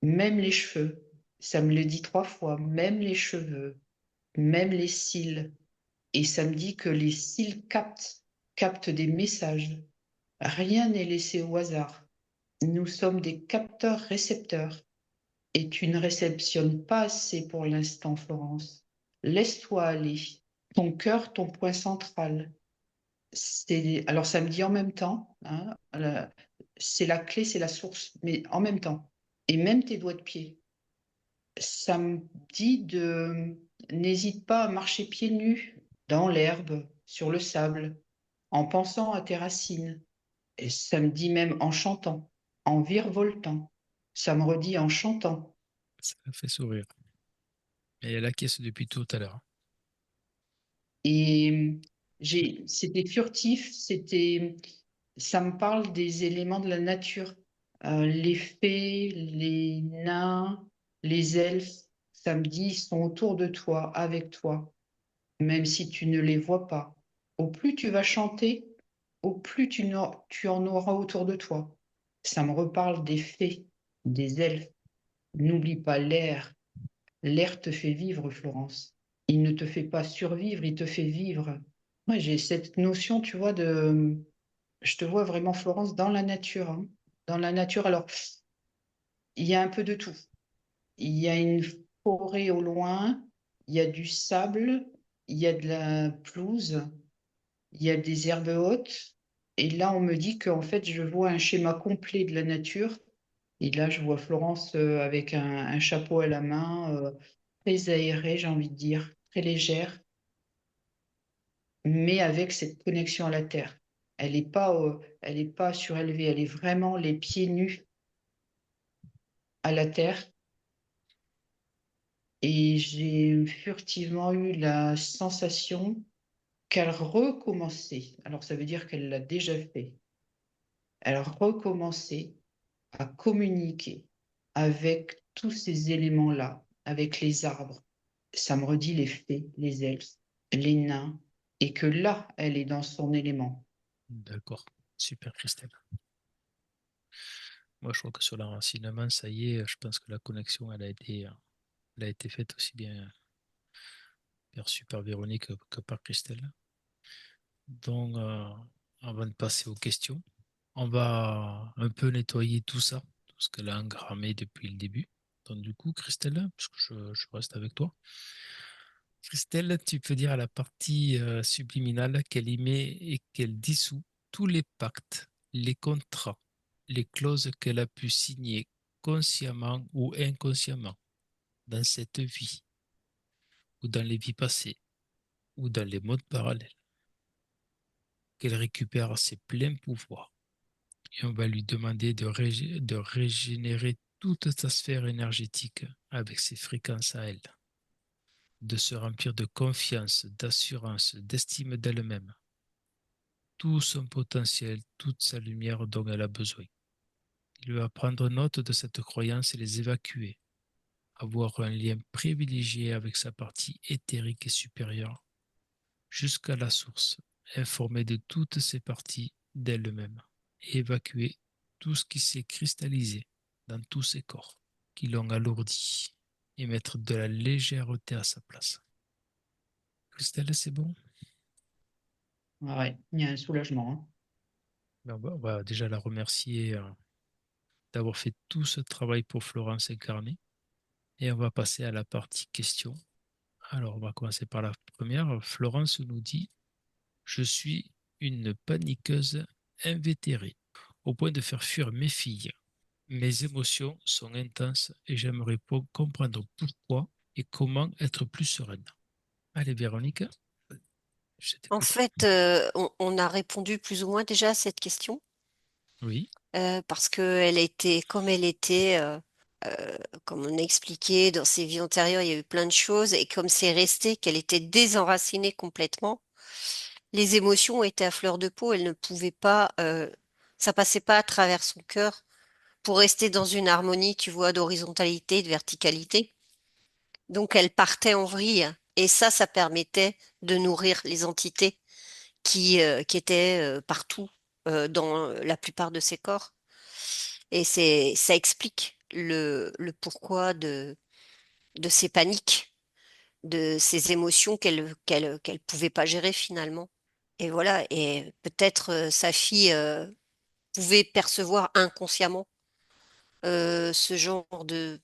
même les cheveux. Ça me le dit 3 fois, même les cheveux, même les cils. Et ça me dit que les cils captent des messages. Rien n'est laissé au hasard. Nous sommes des capteurs-récepteurs. Et tu ne réceptionnes pas assez pour l'instant, Florence. Laisse-toi aller. Ton cœur, ton point central. Alors, ça me dit en même temps, hein, c'est la clé, c'est la source, mais en même temps. Et même tes doigts de pied. Ça me dit n'hésite pas à marcher pieds nus dans l'herbe, sur le sable, en pensant à tes racines. Et ça me dit même en chantant, en virevoltant. Ça me redit en chantant. Ça la fait sourire. Et elle acquiesce depuis tout à l'heure. Et c'était furtif, ça me parle des éléments de la nature. Les fées, les nains, les elfes, ça me dit, ils sont autour de toi, avec toi, même si tu ne les vois pas. Au plus tu vas chanter, au plus tu en auras autour de toi. Ça me reparle des fées, des elfes. N'oublie pas l'air. L'air te fait vivre, Florence. Il ne te fait pas survivre, il te fait vivre. Moi, j'ai cette notion, tu vois, je te vois vraiment, Florence, dans la nature, hein. Dans la nature, alors, il y a un peu de tout. Il y a une forêt au loin, il y a du sable, il y a de la pelouse, il y a des herbes hautes. Et là, on me dit qu'en fait, je vois un schéma complet de la nature. Et là, je vois Florence avec un chapeau à la main, très aérée, j'ai envie de dire, très légère, mais avec cette connexion à la terre. Elle est pas surélevée, elle est vraiment les pieds nus à la terre. Et j'ai furtivement eu la sensation qu'elle recommençait. Alors, ça veut dire qu'elle l'a déjà fait. Elle recommençait à communiquer avec tous ces éléments-là, avec les arbres. Ça me redit les fées, les elfes, les nains, et que là, elle est dans son élément. D'accord. Super, Christelle. Moi, je crois que sur l'enracinement, ça y est, je pense que la connexion, elle a été faite aussi bien perçue par Véronique que par Christelle. Donc, avant de passer aux questions, on va un peu nettoyer tout ça, tout ce qu'elle a engrammé depuis le début. Donc, du coup, Christelle, puisque je reste avec toi, Christelle, tu peux dire à la partie subliminale qu'elle y met et qu'elle dissout tous les pactes, les contrats, les clauses qu'elle a pu signer consciemment ou inconsciemment dans cette vie ou dans les vies passées ou dans les modes parallèles, qu'elle récupère ses pleins pouvoirs. Et on va lui demander de régénérer toute sa sphère énergétique avec ses fréquences à elle, de se remplir de confiance, d'assurance, d'estime d'elle-même, tout son potentiel, toute sa lumière dont elle a besoin. Il va prendre note de cette croyance et les évacuer, avoir un lien privilégié avec sa partie éthérique et supérieure, jusqu'à la source, informée de toutes ses parties d'elle-même, et évacuer tout ce qui s'est cristallisé dans tous ses corps, qui l'ont alourdi, et mettre de la légèreté à sa place. Christelle, c'est bon? Ouais, il y a un soulagement, hein. On va déjà la remercier d'avoir fait tout ce travail pour Florence Incarnée. Et on va passer à la partie questions. Alors, on va commencer par la première. Florence nous dit, je suis une paniqueuse invétérée, au point de faire fuir mes filles. Mes émotions sont intenses et j'aimerais comprendre pourquoi et comment être plus sereine. Allez, Véronique, je En t'écoute. fait, on a répondu plus ou moins déjà à cette question, Oui, parce que elle était, comme elle était, comme on a expliqué, dans ses vies antérieures, il y a eu plein de choses, et comme c'est resté qu'elle était désenracinée complètement, les émotions étaient à fleur de peau, elle ne pouvait pas, ça passait pas à travers son cœur pour rester dans une harmonie, tu vois, d'horizontalité, de verticalité. Donc elle partait en vrille, et ça permettait de nourrir les entités qui étaient partout, dans la plupart de ses corps. Et ça explique le pourquoi de ces paniques, de ces émotions qu'elle pouvait pas gérer finalement. Et voilà, et peut-être sa fille pouvait percevoir inconsciemment ce genre de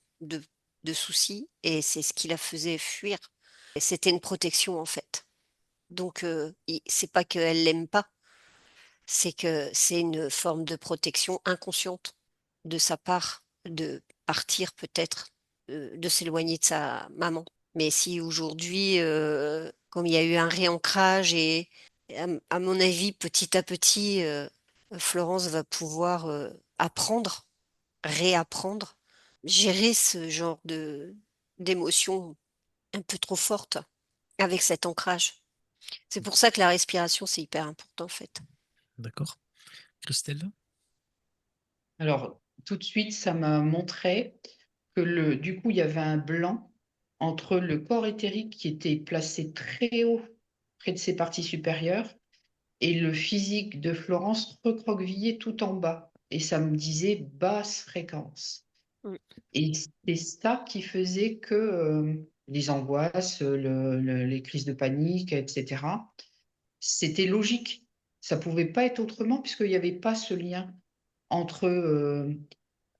soucis, et c'est ce qui la faisait fuir. Et c'était une protection en fait. Donc c'est pas qu'elle l'aime pas, c'est que c'est une forme de protection inconsciente de sa part, de partir peut-être, de s'éloigner de sa maman. Mais si aujourd'hui, comme il y a eu un réancrage, et à mon avis, petit à petit, Florence va pouvoir apprendre, réapprendre, gérer ce genre de d'émotions un peu trop fortes avec cet ancrage. C'est pour ça que la respiration, c'est hyper important en fait. d'accord. Christelle? Alors, tout de suite, ça m'a montré que du coup, il y avait un blanc entre le corps éthérique qui était placé très haut près de ses parties supérieures et le physique de Florence recroquevillé tout en bas. Et ça me disait basse fréquence. Mm. Et c'est ça qui faisait que les angoisses, les crises de panique, etc., c'était logique. Ça pouvait pas être autrement puisqu'il n'y avait pas ce lien entre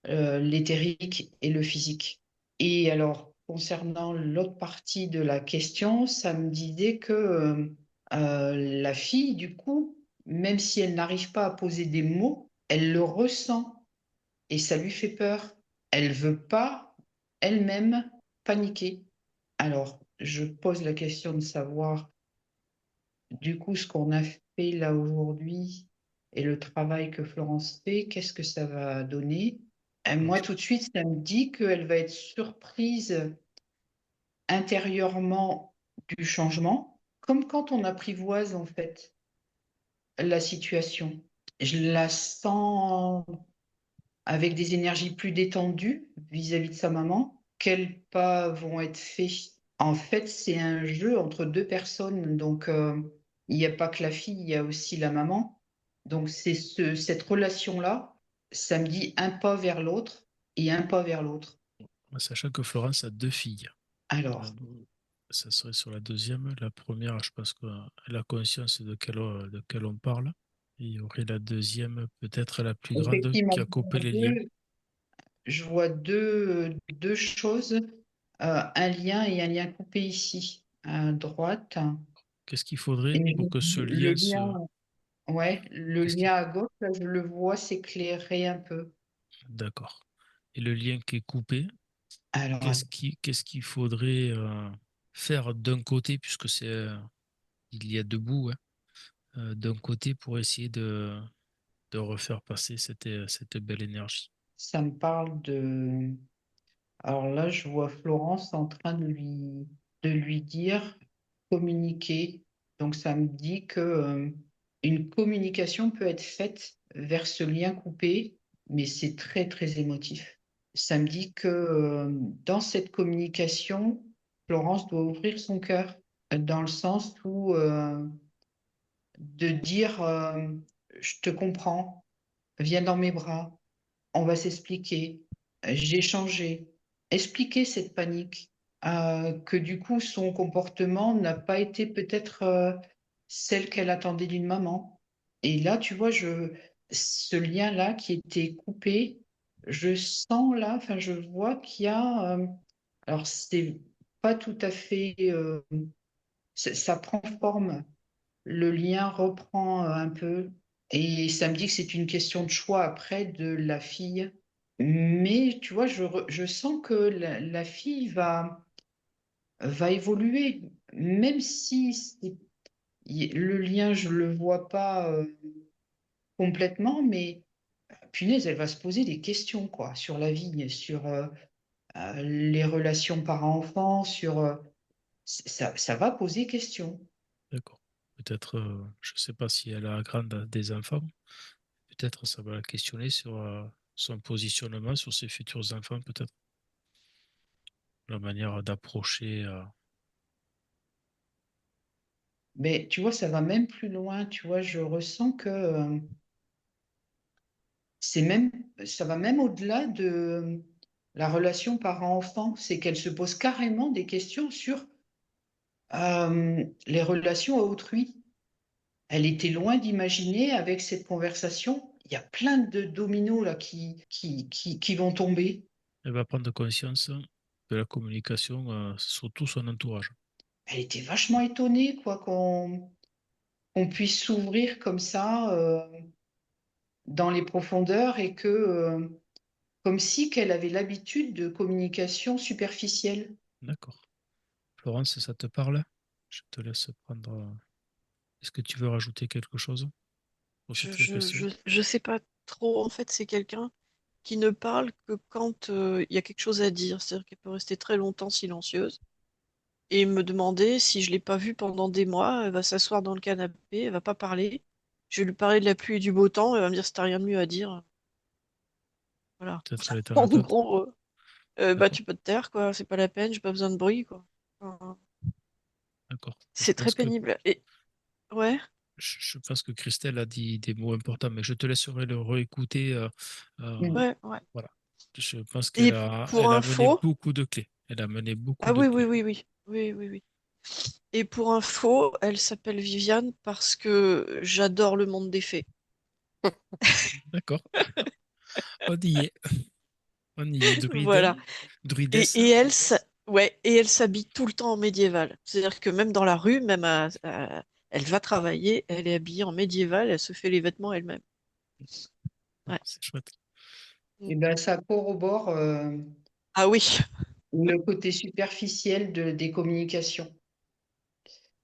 l'éthérique et le physique. Et alors, concernant l'autre partie de la question, ça me disait que la fille, du coup, même si elle n'arrive pas à poser des mots, elle le ressent. et ça lui fait peur. Elle veut pas elle-même paniquer. Alors, je pose la question de savoir, du coup, ce qu'on a fait là aujourd'hui et le travail que Florence fait, qu'est-ce que ça va donner? Et Alors, moi, tout de suite, ça me dit qu'elle va être surprise intérieurement du changement, comme quand on apprivoise en fait la situation. Je la sens avec des énergies plus détendues vis-à-vis de sa maman. Quels pas vont être faits? En fait, c'est un jeu entre deux personnes, donc il n'y a pas que la fille, il y a aussi la maman. Donc c'est cette relation-là, ça me dit un pas vers l'autre et un pas vers l'autre. sachant que Florence a deux filles. Euh, Alors, Ça serait sur la deuxième. La première, je pense qu'elle a conscience de quelle on parle. Et il y aurait la deuxième, peut-être la plus grande, effectivement, qui a coupé les liens. je vois deux choses, un lien et un lien coupé ici, à droite. Qu'est-ce qu'il faudrait Et pour que ce le lien lien, se... ouais, le Qu'est-ce qu'il... lien à gauche, là, je le vois s'éclairer un peu. D'accord. Et le lien qui est coupé, Alors, qu'est-ce qu'il faudrait faire d'un côté, puisque il y a deux bouts, hein, d'un côté pour essayer de refaire passer cette belle énergie. ça me parle de. Alors là, je vois Florence en train de lui dire communiquer. Donc, ça me dit que une communication peut être faite vers ce lien coupé, mais c'est très, très émotif. Ça me dit que dans cette communication, Florence doit ouvrir son cœur, dans le sens où de dire je te comprends, viens dans mes bras, on va s'expliquer, j'ai changé. Expliquer cette panique, que du coup son comportement n'a pas été peut-être celle qu'elle attendait d'une maman. Et là, tu vois, ce lien-là qui était coupé, je sens là, enfin, je vois qu'il y a, alors c'est pas tout à fait, ça prend forme, le lien reprend un peu, et ça me dit que c'est une question de choix après de la fille. Mais tu vois, je sens que la fille va évoluer, même si le lien, je le vois pas complètement, mais punaise, elle va se poser des questions, quoi, sur la vie, sur les relations parents-enfants, sur ça va poser question. D'accord. Peut-être, je ne sais pas si elle a grande des enfants, peut-être ça va la questionner sur son positionnement sur ses futurs enfants, peut-être la manière d'approcher. Mais tu vois, ça va même plus loin, tu vois, je ressens que c'est même, ça va même au-delà de la relation parent-enfant, c'est qu'elle se pose carrément des questions sur les relations à autrui. Elle était loin d'imaginer avec cette conversation, il y a plein de dominos là qui vont tomber. Elle va prendre conscience de la communication sur tout son entourage. Elle était vachement étonnée, quoi, qu'on puisse s'ouvrir comme ça dans les profondeurs et que, comme si qu'elle avait l'habitude de communication superficielle. D'accord. Florence, ça te parle? Je te laisse prendre. Est-ce que tu veux rajouter quelque chose pour cette question? Je sais pas trop. En fait, c'est quelqu'un qui ne parle que quand il y a quelque chose à dire. C'est-à-dire qu'elle peut rester très longtemps silencieuse et me demander si je l'ai pas vue pendant des mois. Elle va s'asseoir dans le canapé, elle va pas parler. Je vais lui parler de la pluie et du beau temps. Elle va me dire si t'as rien de mieux à dire. Voilà. Peut-être elle est en En attente. gros, bah D'accord. tu peux te taire, quoi. C'est pas la peine. J'ai pas besoin de bruit, quoi. Enfin, D'accord. Je c'est très pense que pénible. Et ouais. je pense que Christelle a dit des mots importants, mais je te laisserai le réécouter. Mm. Ouais, ouais. Voilà. Je pense Et elle pour a mené info, beaucoup de clés. Elle a mené beaucoup ah de oui, oui, clés. oui, oui, oui, oui, oui. Et pour info, elle s'appelle Viviane parce que j'adore le monde des fées. D'accord. On y est. On y est. Druide. Voilà. Druidesse. Ouais, et elle s'habille tout le temps en médiéval. C'est-à-dire que même dans la rue, elle va travailler, elle est habillée en médiéval, elle se fait les vêtements elle-même. Ah, Ouais. c'est chouette. Et ben, ça corrobore Ah oui, le côté superficiel des communications.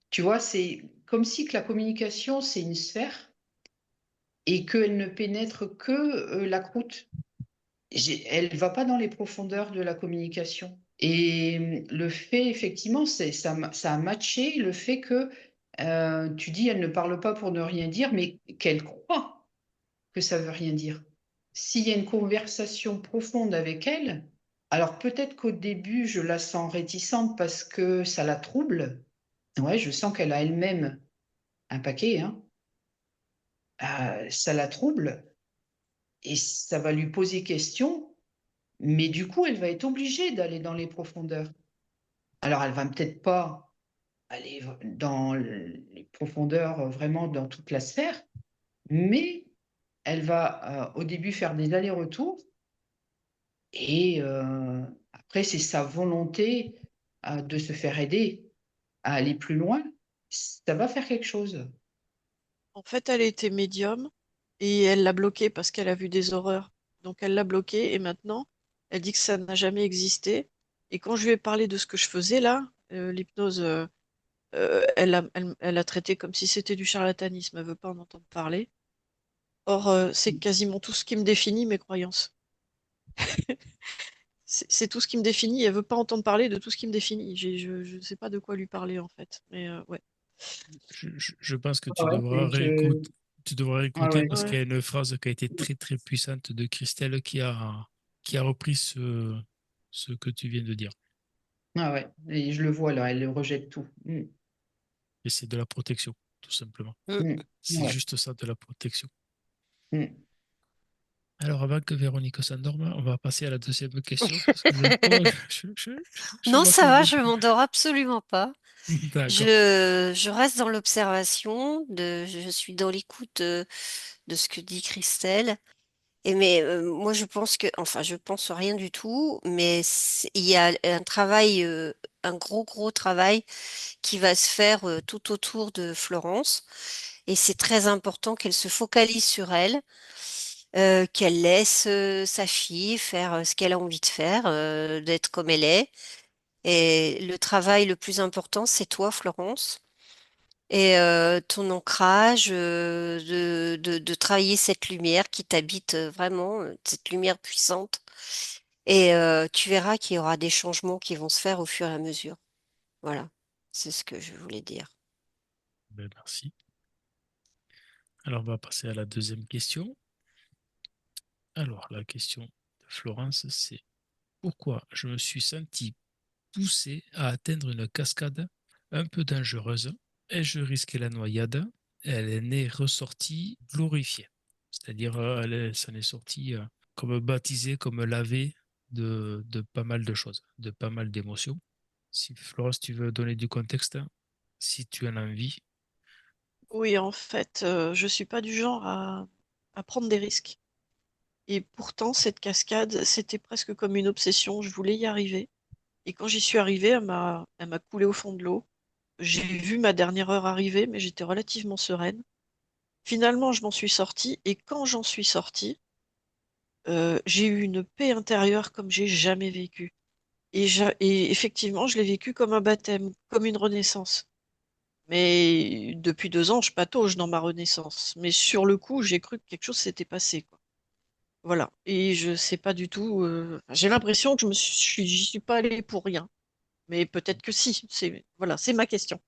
Tu vois, c'est comme si que la communication, c'est une sphère et qu'elle ne pénètre que la croûte. Elle ne va pas dans les profondeurs de la communication. Et le fait, effectivement, ça a matché le fait que tu dis, elle ne parle pas pour ne rien dire, mais qu'elle croit que ça veut rien dire. S'il y a une conversation profonde avec elle, alors peut-être qu'au début, je la sens réticente parce que ça la trouble. Ouais, je sens qu'elle a elle-même un paquet, hein. Ça la trouble et ça va lui poser question, mais du coup, elle va être obligée d'aller dans les profondeurs. Alors, elle va peut-être pas aller dans les profondeurs vraiment dans toute la sphère, mais elle va au début faire des allers-retours et après, c'est sa volonté de se faire aider à aller plus loin. Ça va faire quelque chose. en fait, elle était médium et elle l'a bloqué parce qu'elle a vu des horreurs. Donc elle l'a bloqué et maintenant, elle dit que ça n'a jamais existé. Et quand je lui ai parlé de ce que je faisais là, l'hypnose, elle a traité comme si c'était du charlatanisme. Elle veut pas en entendre parler. Or, c'est quasiment tout ce qui me définit mes croyances. C'est tout ce qui me définit. Elle veut pas entendre parler de tout ce qui me définit. Je sais pas de quoi lui parler en fait. Mais ouais. Je pense que Ah ouais, tu devras ah écouter ouais. parce qu'il y a une phrase qui a été très très puissante de Christelle qui a repris ce que tu viens de dire. Ah ouais. Et je le vois là, elle rejette tout. Et c'est de la protection, tout simplement. Mm. Mm. C'est Ouais. juste ça, de la protection. Mm. Alors, avant que Véronique s'endorme, on va passer à la deuxième question parce que je pense, je Non, vois ça qu'elle va, veut je plus. m'endors absolument pas. D'accord. Je reste dans l'observation, je suis dans l'écoute de ce que dit Christelle. Mais moi, je pense que, enfin, je pense rien du tout, mais il y a un travail, un gros travail qui va se faire tout autour de Florence. Et c'est très important qu'elle se focalise sur elle, qu'elle laisse sa fille faire ce qu'elle a envie de faire, d'être comme elle est. Et le travail le plus important, c'est toi, Florence. Et ton ancrage, de travailler cette lumière qui t'habite vraiment, cette lumière puissante. Et tu verras qu'il y aura des changements qui vont se faire au fur et à mesure. Voilà, c'est ce que je voulais dire. Ben, merci. Alors, on va passer à la deuxième question. Alors, la question de Florence, c'est pourquoi je me suis senti poussé à atteindre une cascade un peu dangereuse et je risquais la noyade. Elle en est ressortie glorifiée. C'est-à-dire, elle s'en est sortie comme baptisée, comme lavée de pas mal de choses, de pas mal d'émotions. Si Florence, tu veux donner du contexte, si tu en as envie. Oui, en fait, je suis pas du genre à prendre des risques. Et pourtant, cette cascade, c'était presque comme une obsession. Je voulais y arriver. Et quand j'y suis arrivée, elle m'a coulé au fond de l'eau. J'ai vu ma dernière heure arriver, mais j'étais relativement sereine. Finalement, je m'en suis sortie. Et quand j'en suis sortie, j'ai eu une paix intérieure comme j'ai jamais vécu. Et effectivement, je l'ai vécu comme un baptême, comme une renaissance. Mais depuis 2 ans, je patauge dans ma renaissance. Mais sur le coup, j'ai cru que quelque chose s'était passé, quoi. Voilà. Et je sais pas du tout. J'ai l'impression que j'y suis pas allée pour rien. Mais peut-être que si. Voilà, c'est ma question.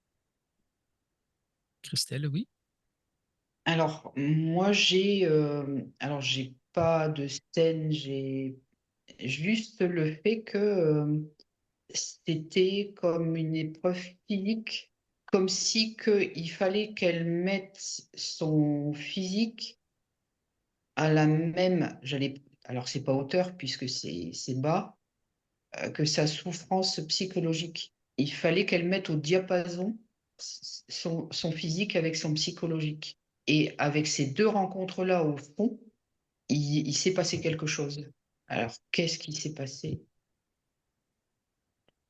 Christelle, oui. Alors, moi, alors, j'ai pas de scène, j'ai juste le fait que c'était comme une épreuve physique, comme si il fallait qu'elle mette son physique à la même, alors c'est pas hauteur puisque c'est bas, que sa souffrance psychologique. Il fallait qu'elle mette au diapason son physique avec son psychologique. Et avec ces deux rencontres-là au fond, il s'est passé quelque chose. Alors, qu'est-ce qui s'est passé?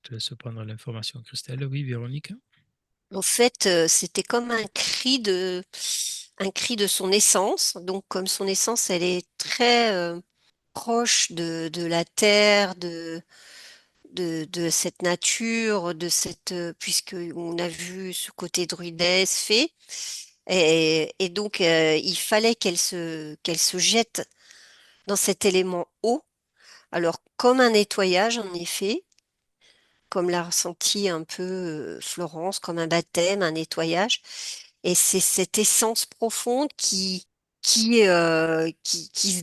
Je te laisse prendre l'information, Christelle. Oui, Véronique. En fait, c'était comme un cri de son essence. Donc, comme son essence, elle est très proche de la terre, de cette nature, puisque on a vu ce côté druidesque fait. Et donc, il fallait qu'elle se jette dans cet élément eau. Alors, comme un nettoyage, en effet, comme l'a ressenti un peu Florence, comme un baptême, un nettoyage. Et c'est cette essence profonde qui se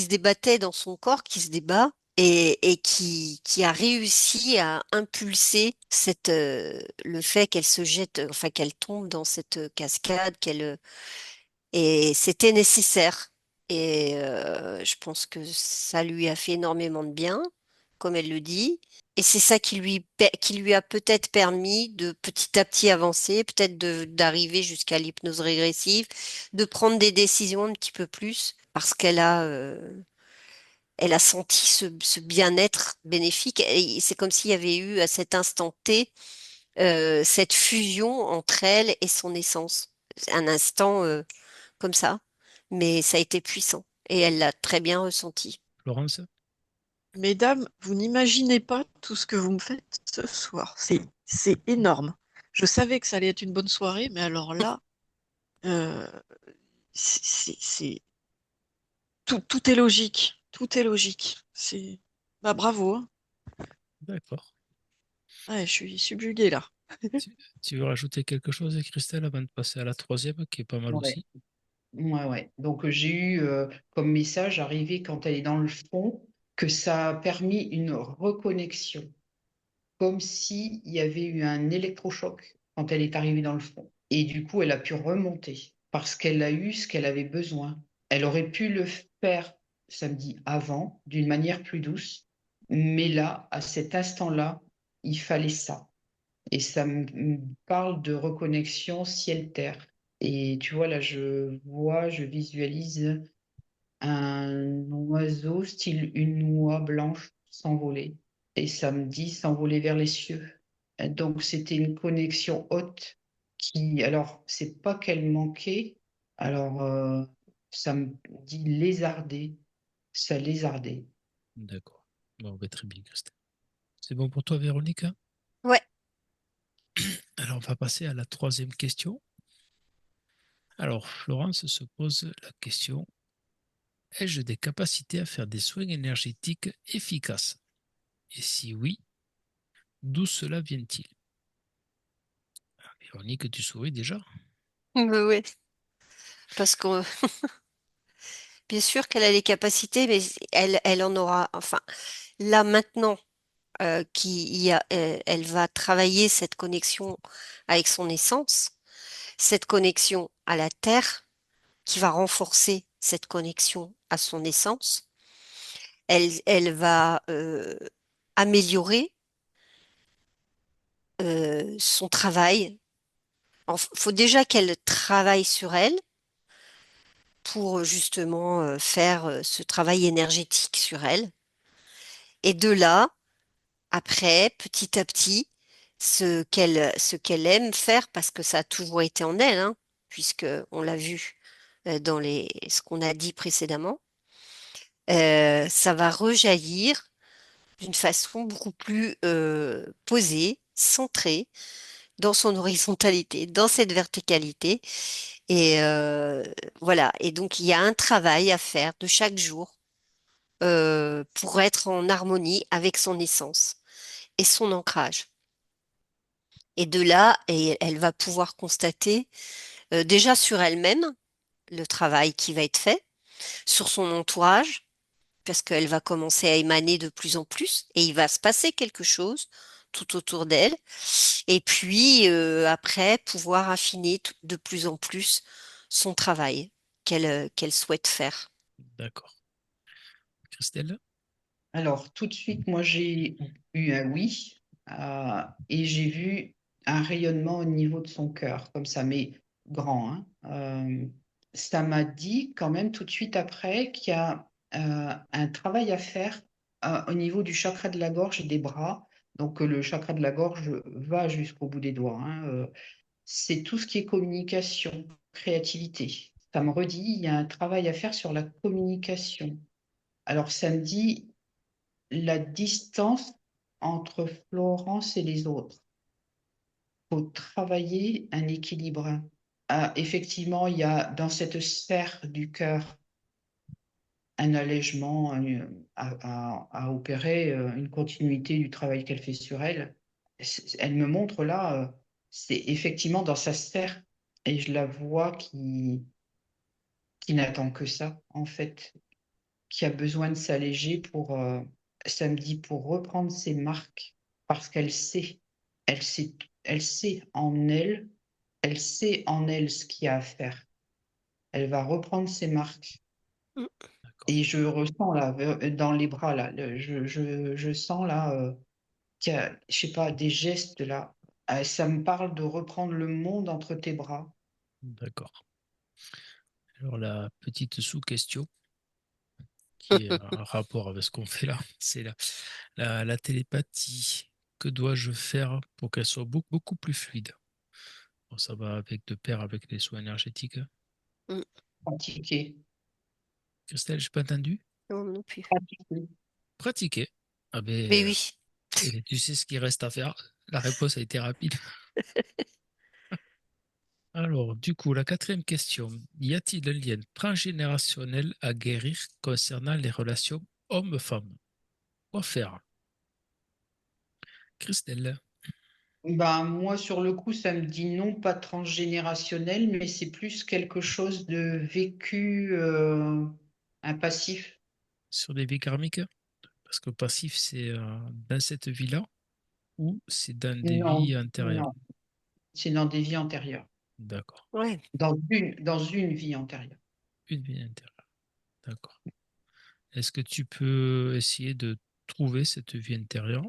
débattait dans son corps, qui se débat. Et qui a réussi à impulser le fait qu'elle se jette, enfin qu'elle tombe dans cette cascade, et c'était nécessaire. Et je pense que ça lui a fait énormément de bien, comme elle le dit. Et c'est ça qui lui a peut-être permis de petit à petit avancer, peut-être d'arriver jusqu'à l'hypnose régressive, de prendre des décisions un petit peu plus, parce elle a senti ce bien-être bénéfique. Et c'est comme s'il y avait eu à cet instant T cette fusion entre elle et son essence. Un instant comme ça, mais ça a été puissant et elle l'a très bien ressenti. Florence? Mesdames, vous n'imaginez pas tout ce que vous me faites ce soir. C'est énorme. Je savais que ça allait être une bonne soirée, mais alors là, euh, c'est tout est logique. Tout est logique. Bah bravo, hein. D'accord. Ouais, je suis subjuguée là. Tu, tu veux rajouter quelque chose, Christelle, avant de passer à la troisième, qui est pas mal Ouais, aussi? ouais, ouais. Donc j'ai eu comme message arrivé quand elle est dans le fond que ça a permis une reconnexion, comme s'il y avait eu un électrochoc quand elle est arrivée dans le fond. Et du coup, elle a pu remonter parce qu'elle a eu ce qu'elle avait besoin. Elle aurait pu le faire samedi avant d'une manière plus douce, mais là, à cet instant-là, il fallait ça. Et ça me parle de reconnexion ciel-terre. Et tu vois, là, je visualise un oiseau, style une oie blanche, s'envoler. Et ça me dit s'envoler vers les cieux. Donc, c'était une connexion haute qui, alors, c'est pas qu'elle manquait, alors, ça me dit lézarder, ça lézardait. D'accord. Bon, bah, très bien, Christelle. C'est bon pour toi, Véronique? Ouais. Alors, on va passer à la troisième question. Alors, Florence se pose la question, ai-je des capacités à faire des soins énergétiques efficaces? Et si oui, d'où cela vient-il? Véronique, tu souris déjà? Ouais, parce que bien sûr qu'elle a les capacités, mais elle en aura. Enfin, là maintenant, elle va travailler cette connexion avec son essence, cette connexion à la terre, qui va renforcer cette connexion à son essence. Elle va améliorer son travail. Il faut déjà qu'elle travaille sur elle pour justement faire ce travail énergétique sur elle. Et de là, après, petit à petit, ce qu'elle aime faire, parce que ça a toujours été en elle, hein, puisque on l'a vu dans ce qu'on a dit précédemment, ça va rejaillir d'une façon beaucoup plus posée, centrée, dans son horizontalité, dans cette verticalité. Et voilà. Et donc, il y a un travail à faire de chaque jour pour être en harmonie avec son essence et son ancrage. Et de là, elle va pouvoir constater déjà sur elle-même le travail qui va être fait, sur son entourage, parce qu'elle va commencer à émaner de plus en plus et il va se passer quelque chose tout autour d'elle. Et puis après, pouvoir affiner de plus en plus son travail qu'elle souhaite faire. D'accord. Christelle? Alors, tout de suite, moi, j'ai eu un oui et j'ai vu un rayonnement au niveau de son cœur, comme ça, mais grand, hein. Ça m'a dit quand même tout de suite après qu'il y a un travail à faire au niveau du chakra de la gorge et des bras. Donc, le chakra de la gorge va jusqu'au bout des doigts, hein. C'est tout ce qui est communication, créativité. Ça me redit, il y a un travail à faire sur la communication Alors, ça me dit la distance entre Florence et les autres. Il faut travailler un équilibre. Effectivement, il y a dans cette sphère du cœur un allègement à opérer, une continuité du travail qu'elle fait sur elle. Elle me montre là, c'est effectivement dans sa sphère, et je la vois qui n'attend que ça, en fait, qui a besoin de s'alléger pour, samedi, pour reprendre ses marques, parce elle sait, elle sait en elle ce qu'il y a à faire. Elle va reprendre ses marques. Mm. D'accord. Et je ressens là, dans les bras, là, je sens là, qu'il y a, je sais pas, des gestes là. Ça me parle de reprendre le monde entre tes bras. D'accord. Alors, la petite sous-question qui est en rapport avec ce qu'on fait là, c'est la télépathie. Que dois-je faire pour qu'elle soit beaucoup plus fluide? Bon, ça va avec de pair avec les soins énergétiques. Mm. Pratiquer. Christelle, j'ai pas entendu? Non, non plus. Pratiquer. Pratiquer. Ah ben, Mais oui. et tu sais ce qu'il reste à faire. La réponse a été rapide. Alors, du coup, la quatrième question. Y a-t-il un lien transgénérationnel à guérir concernant les relations hommes-femmes? Quoi faire? Christelle, Ben, moi, sur le coup, ça me dit non, pas transgénérationnel, mais c'est plus quelque chose de vécu, un passif. sur des vies karmiques? Parce que passif, c'est dans cette vie-là ou c'est dans des Non, vies antérieures? non, c'est dans des vies antérieures, D'accord. Ouais. dans une vie antérieure. Une vie intérieure. D'accord. Est-ce que tu peux essayer de trouver cette vie intérieure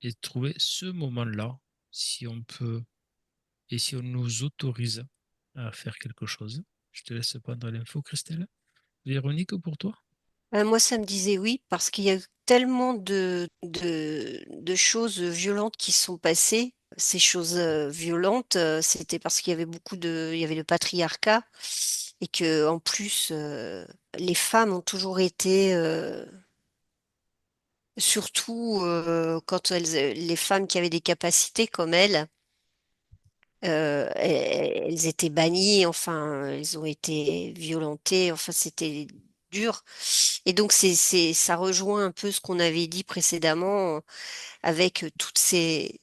et trouver ce moment-là, si on peut et si on nous autorise à faire quelque chose? Je te laisse prendre l'info, Christelle. Véronique, pour toi? Moi, ça me disait oui, parce qu'il y a eu tellement de choses violentes qui sont passées. Ces choses violentes, c'était parce qu'il y avait il y avait le patriarcat et que, en plus, les femmes ont toujours été, surtout quand les femmes qui avaient des capacités comme elles, elles étaient bannies, enfin, elles ont été violentées, enfin, c'était dur. Et donc, ça rejoint un peu ce qu'on avait dit précédemment avec toutes ces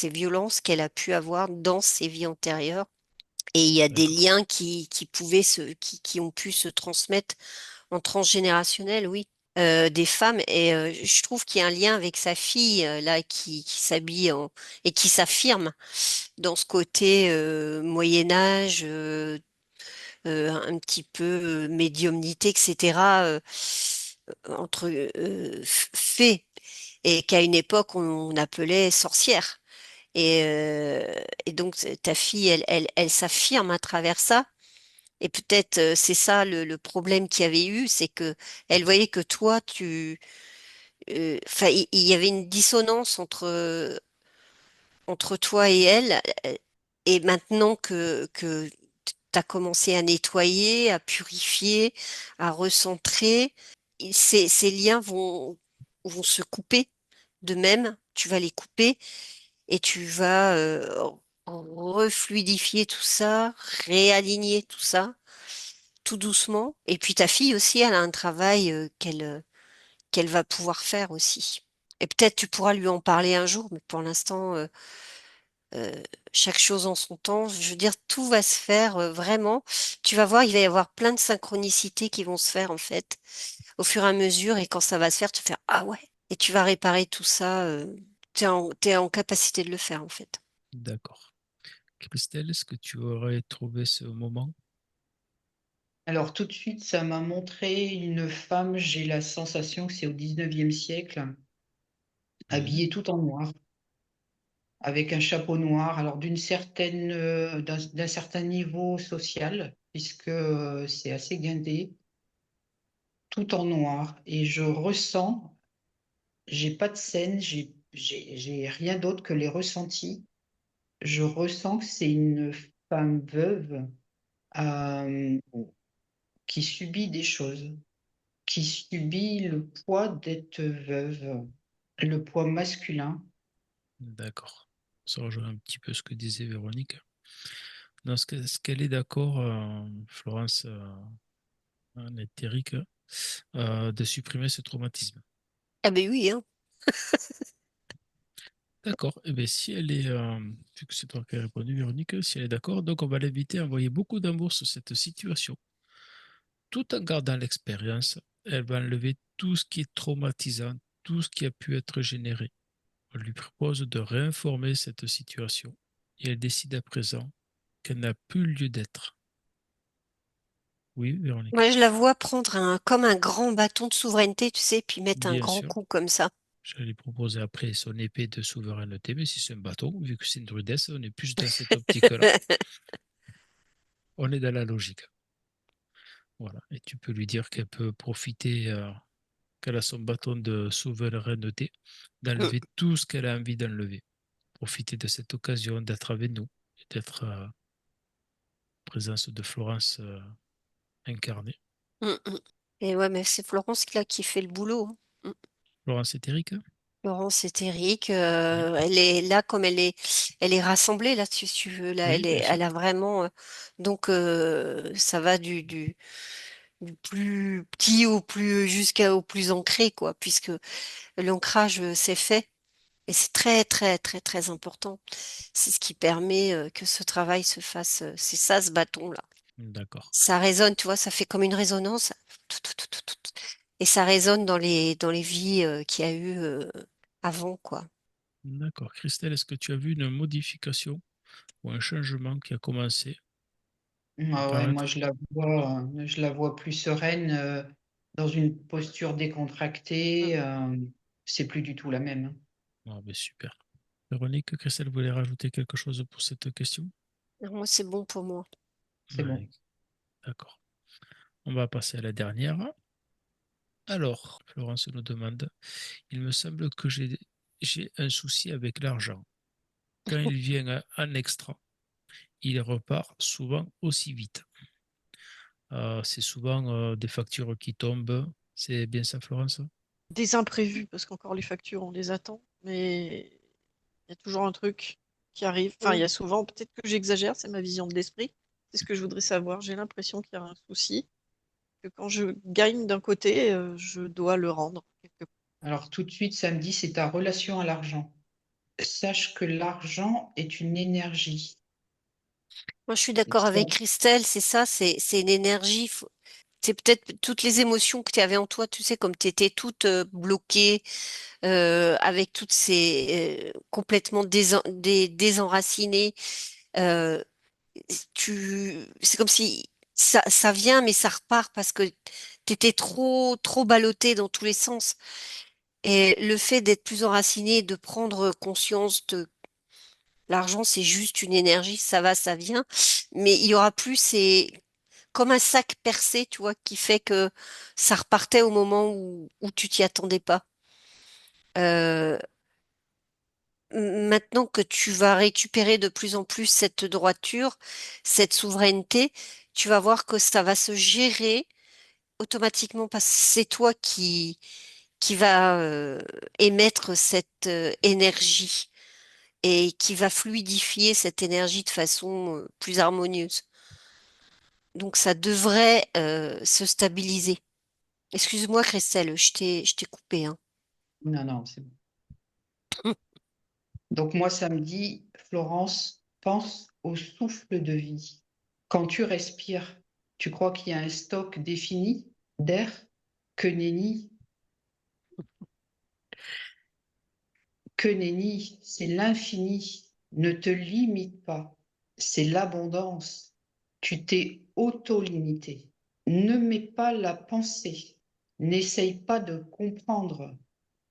violences qu'elle a pu avoir dans ses vies antérieures. Et il y a des D'accord. liens qui ont pu se transmettre en transgénérationnel, oui. Des femmes et je trouve qu'il y a un lien avec sa fille là qui s'habille et qui s'affirme dans ce côté Moyen Âge, un petit peu médiumnité, etc. Entre fées et qu'à une époque on appelait sorcière. Et donc ta fille, elle s'affirme à travers ça. Et peut-être c'est ça le problème qu'il y avait eu, c'est que elle voyait que toi, enfin, il y avait une dissonance entre toi et elle. Et maintenant que tu as commencé à nettoyer, à purifier, à recentrer, ces liens vont se couper de même. Tu vas les couper et tu vas refluidifier tout ça, réaligner tout ça, tout doucement. Et puis ta fille aussi, elle a un travail qu'elle va pouvoir faire aussi. Et peut-être tu pourras lui en parler un jour, mais pour l'instant, euh, chaque chose en son temps. Je veux dire, tout va se faire vraiment. Tu vas voir, il va y avoir plein de synchronicités qui vont se faire en fait au fur et à mesure. Et quand ça va se faire, tu vas faire ah ouais. Et tu vas réparer tout ça. T'es en capacité de le faire en fait. D'accord. Christelle, est-ce que tu aurais trouvé ce moment? Alors tout de suite, ça m'a montré une femme, j'ai la sensation que c'est au 19e siècle, Oui. habillée tout en noir, avec un chapeau noir, alors d'un certain niveau social, puisque c'est assez guindé, tout en noir. Et je ressens, j'ai pas de scène, j'ai rien d'autre que les ressentis. Je ressens que c'est une femme veuve, euh, qui subit des choses. qui subit le poids d'être veuve, le poids masculin. D'accord. Ça rejoint un petit peu ce que disait Véronique. Dans ce qu'elle est d'accord, Florence, Eric, de supprimer ce traumatisme. Ah ben oui, hein. D'accord. Eh bien, si elle est, vu que c'est toi qui as répondu, Véronique, si elle est d'accord, donc on va l'inviter à envoyer beaucoup d'amour sur cette situation. Tout en gardant l'expérience, elle va enlever tout ce qui est traumatisant, tout ce qui a pu être généré. On lui propose de réinformer cette situation et elle décide à présent qu'elle n'a plus lieu d'être. Oui, Véronique. Moi, je la vois prendre comme un grand bâton de souveraineté, tu sais, puis mettre un Bien grand sûr. coup comme ça. Je lui proposer après son épée de souveraineté, mais si c'est un bâton, vu que c'est une druidesse, on est plus dans cette optique-là. On est dans la logique. Voilà. Et tu peux lui dire qu'elle peut profiter, qu'elle a son bâton de souveraineté, Mm, d'enlever tout ce qu'elle a envie d'enlever. Profiter de cette occasion d'être avec nous et d'être en présence de Florence incarnée. mm. Et ouais, mais c'est Florence là qui fait le boulot, hein. Florence et Eric? Florence éthérique, Oui, elle est là comme elle est rassemblée là, si tu veux. Là, oui, bien sûr. elle a vraiment. Donc, ça va du plus petit au plus jusqu'au plus ancré, quoi, puisque l'ancrage, c'est fait. Et c'est très, très, très, très important. C'est ce qui permet que ce travail se fasse. C'est ça, ce bâton-là. D'accord. Ça résonne, tu vois, ça fait comme une résonance. Tout, tout, tout, tout, tout, tout. Et ça résonne dans les vies qu'il y a eu avant, quoi. D'accord. Christelle, est-ce que tu as vu une modification ou un changement qui a commencé à Ah ouais, moi apparaître? je la vois plus sereine, dans une posture Mm. décontractée. C'est plus du tout la même, hein. Ah, ben super. Véronique, Christelle voulait rajouter quelque chose pour cette question? Alors, moi, c'est bon pour moi. C'est bon. Ouais, d'accord. On va passer à la dernière. Alors, Florence nous demande, il me semble que j'ai un souci avec l'argent. Quand il vient en extra, il repart souvent aussi vite. C'est souvent des factures qui tombent. C'est bien ça, Florence? Des imprévus, parce qu'encore les factures, on les attend, mais il y a toujours un truc qui arrive. Enfin, il y a souvent, peut-être que j'exagère, c'est ma vision de l'esprit. C'est ce que je voudrais savoir. J'ai l'impression qu'il y a un souci, que quand je gagne d'un côté, je dois le rendre quelque part. Alors tout de suite, ça me dit, c'est ta relation à l'argent. Sache que l'argent est une énergie. Moi, je suis Et d'accord ça, avec Christelle, c'est ça, c'est une énergie. C'est peut-être toutes les émotions que tu avais en toi, tu sais, comme tu étais toute bloquée, avec toutes ces complètement désenracinées. euh, c'est comme si ça vient, mais ça repart parce que tu étais trop ballottée dans tous les sens. Et le fait d'être plus enraciné, de prendre conscience de l'argent, c'est juste une énergie, ça va, ça vient, mais il y aura plus c'est comme un sac percé, tu vois, qui fait que ça repartait au moment où tu t'y attendais pas. Euh, Maintenant que tu vas récupérer de plus en plus cette droiture, cette souveraineté, tu vas voir que ça va se gérer automatiquement parce que c'est toi qui va émettre cette énergie et qui va fluidifier cette énergie de façon plus harmonieuse. Donc ça devrait se stabiliser. Excuse-moi, Christelle, je t'ai coupé, hein. non, non, c'est bon. Donc moi, ça me dit, Florence, pense au souffle de vie. Quand tu respires, tu crois qu'il y a un stock défini d'air? Que nenni, que nenni, c'est l'infini. Ne te limite pas, c'est l'abondance. Tu t'es auto-limité. Ne mets pas la pensée, n'essaye pas de comprendre.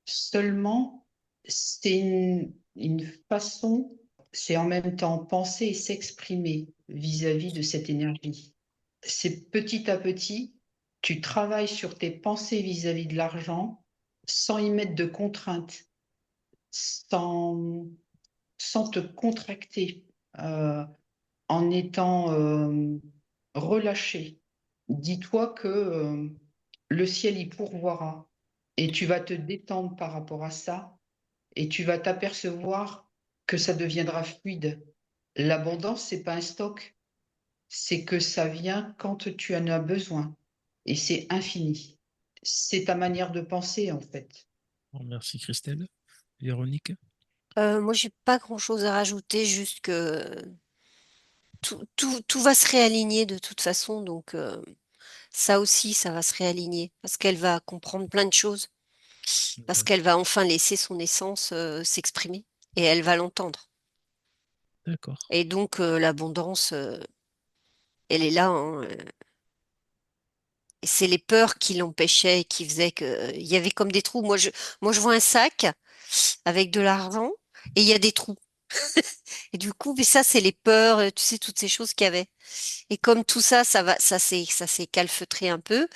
Seulement, c'est une façon, c'est en même temps penser et s'exprimer vis-à-vis de cette énergie. C'est petit à petit, tu travailles sur tes pensées vis-à-vis de l'argent sans y mettre de contraintes, sans, sans te contracter, euh, en étant relâché. Dis-toi que le ciel y pourvoira. Et tu vas te détendre par rapport à ça. Et tu vas t'apercevoir que ça deviendra fluide. L'abondance, c'est pas un stock, c'est que ça vient quand tu en as besoin. Et c'est infini. C'est ta manière de penser, en fait. Bon, merci Christelle. Véronique? Moi, j'ai pas grand-chose à rajouter, juste que tout va se réaligner de toute façon, donc ça aussi, ça va se réaligner, parce qu'elle va comprendre plein de choses, parce qu'elle va enfin laisser son essence s'exprimer, et elle va l'entendre. D'accord. Et donc, l'abondance, elle est là, hein, et c'est les peurs qui l'empêchaient, qui faisaient que il y avait comme des trous. Moi, je vois un sac avec de l'argent, et il y a des trous. Et du coup, mais ça, c'est les peurs, tu sais, toutes ces choses qu'il y avait. Et comme tout ça, ça s'est calfeutré un peu,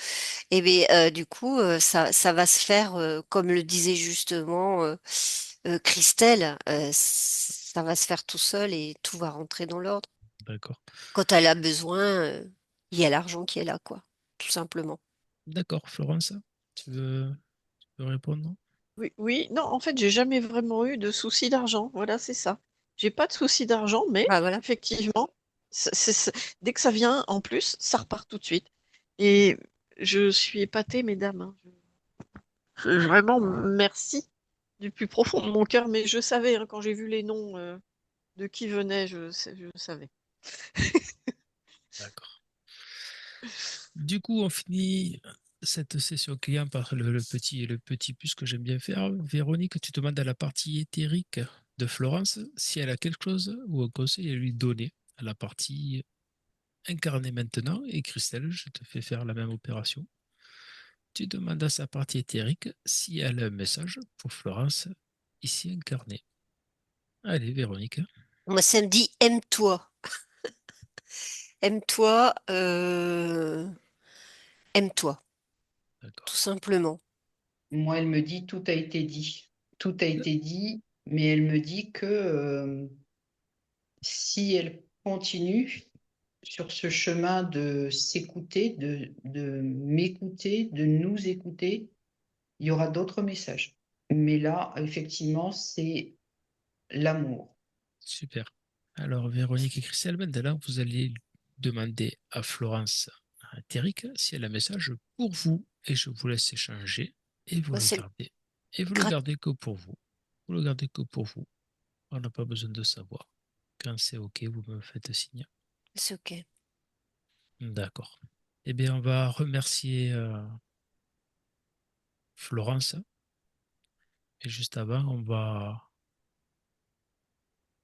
et bien, du coup, ça va se faire, comme le disait justement Christelle, ça va se faire tout seul et tout va rentrer dans l'ordre. D'accord. Quand elle a besoin, il y a l'argent qui est là, quoi, tout simplement. D'accord, Florence, tu veux répondre, non? Oui, oui, non, en fait, j'ai jamais vraiment eu de souci d'argent. Voilà, c'est ça. J'ai pas de souci d'argent, mais Ah, voilà. effectivement, dès que ça vient en plus, ça repart tout de suite. Et je suis épatée, mesdames, hein. Vraiment, merci du plus profond de mon cœur, mais je savais, hein, quand j'ai vu les noms de qui venait, je savais. D'accord. Du coup, on finit cette session client par le petit plus que j'aime bien faire. Véronique, tu demandes à la partie éthérique de Florence si elle a quelque chose ou un conseil à lui donner à la partie incarnée maintenant. Et Christelle, je te fais faire la même opération. Tu demandes à sa partie éthérique si elle a un message pour Florence ici incarnée. Allez, Véronique. Moi, ça me dit aime-toi. Aime-toi, aime-toi, D'accord. tout simplement. Moi, elle me dit, tout a été dit. Tout a été dit, mais elle me dit que si elle continue sur ce chemin de s'écouter, de m'écouter, de nous écouter, il y aura d'autres messages. Mais là, effectivement, c'est l'amour. Super. Alors, Véronique et Christelle, maintenant, vous allez demander à Florence Térique si elle a un message pour vous. Et je vous laisse échanger et vous Moi, le c'est le gardez. Et vous le grat... gardez que pour vous. Vous le gardez que pour vous. On n'a pas besoin de savoir. Quand c'est OK, vous me faites signe. C'est ok. D'accord. Eh bien, on va remercier Florence. Et juste avant, on va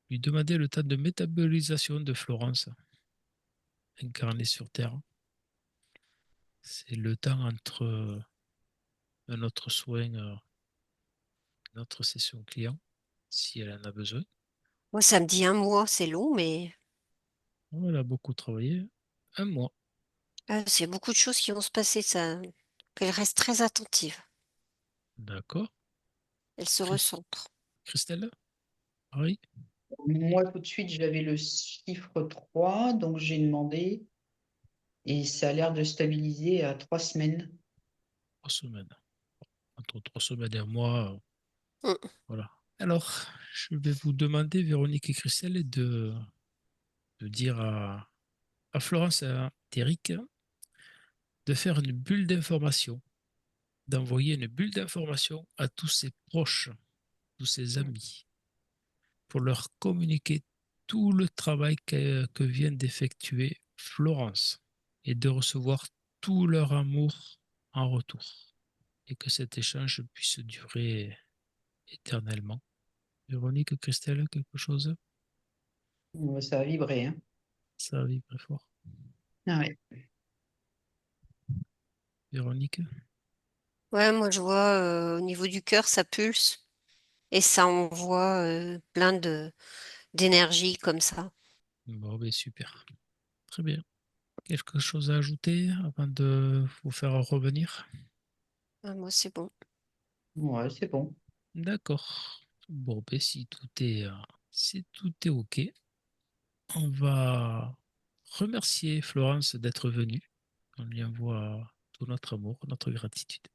lui demander le temps de métabolisation de Florence, incarnée sur Terre. C'est le temps entre un autre soin, notre session client, si elle en a besoin. Moi, ça me dit un mois, c'est long, mais Elle a beaucoup travaillé. Un mois. c'est beaucoup de choses qui vont se passer, ça. Qu'elle reste très attentive. D'accord. Elle se Chris- recentre. Christelle, pareil, Moi, tout de suite, j'avais le chiffre 3, donc j'ai demandé, et ça a l'air de stabiliser à 3 semaines. 3 semaines. Entre 3 semaines et un mois, Mm. voilà. Alors, je vais vous demander, Véronique et Christelle, de dire à Florence et à Eric de faire une bulle d'information, d'envoyer une bulle d'information à tous ses proches, tous ses amis, pour leur communiquer tout le travail que vient d'effectuer Florence et de recevoir tout leur amour en retour et que cet échange puisse durer éternellement. Véronique, Christelle, quelque chose? Ça a vibré, hein. Ça vibre très fort. Ah ouais. Véronique? Ouais, moi, je vois au niveau du cœur, ça pulse et ça envoie plein de d'énergie comme ça. Bon, ben super. Très bien. Quelque chose à ajouter avant de vous faire revenir? Ah, moi, c'est bon. Ouais, c'est bon. D'accord. Bon, ben si tout est OK, on va remercier Florence d'être venue. On lui envoie tout notre amour, notre gratitude.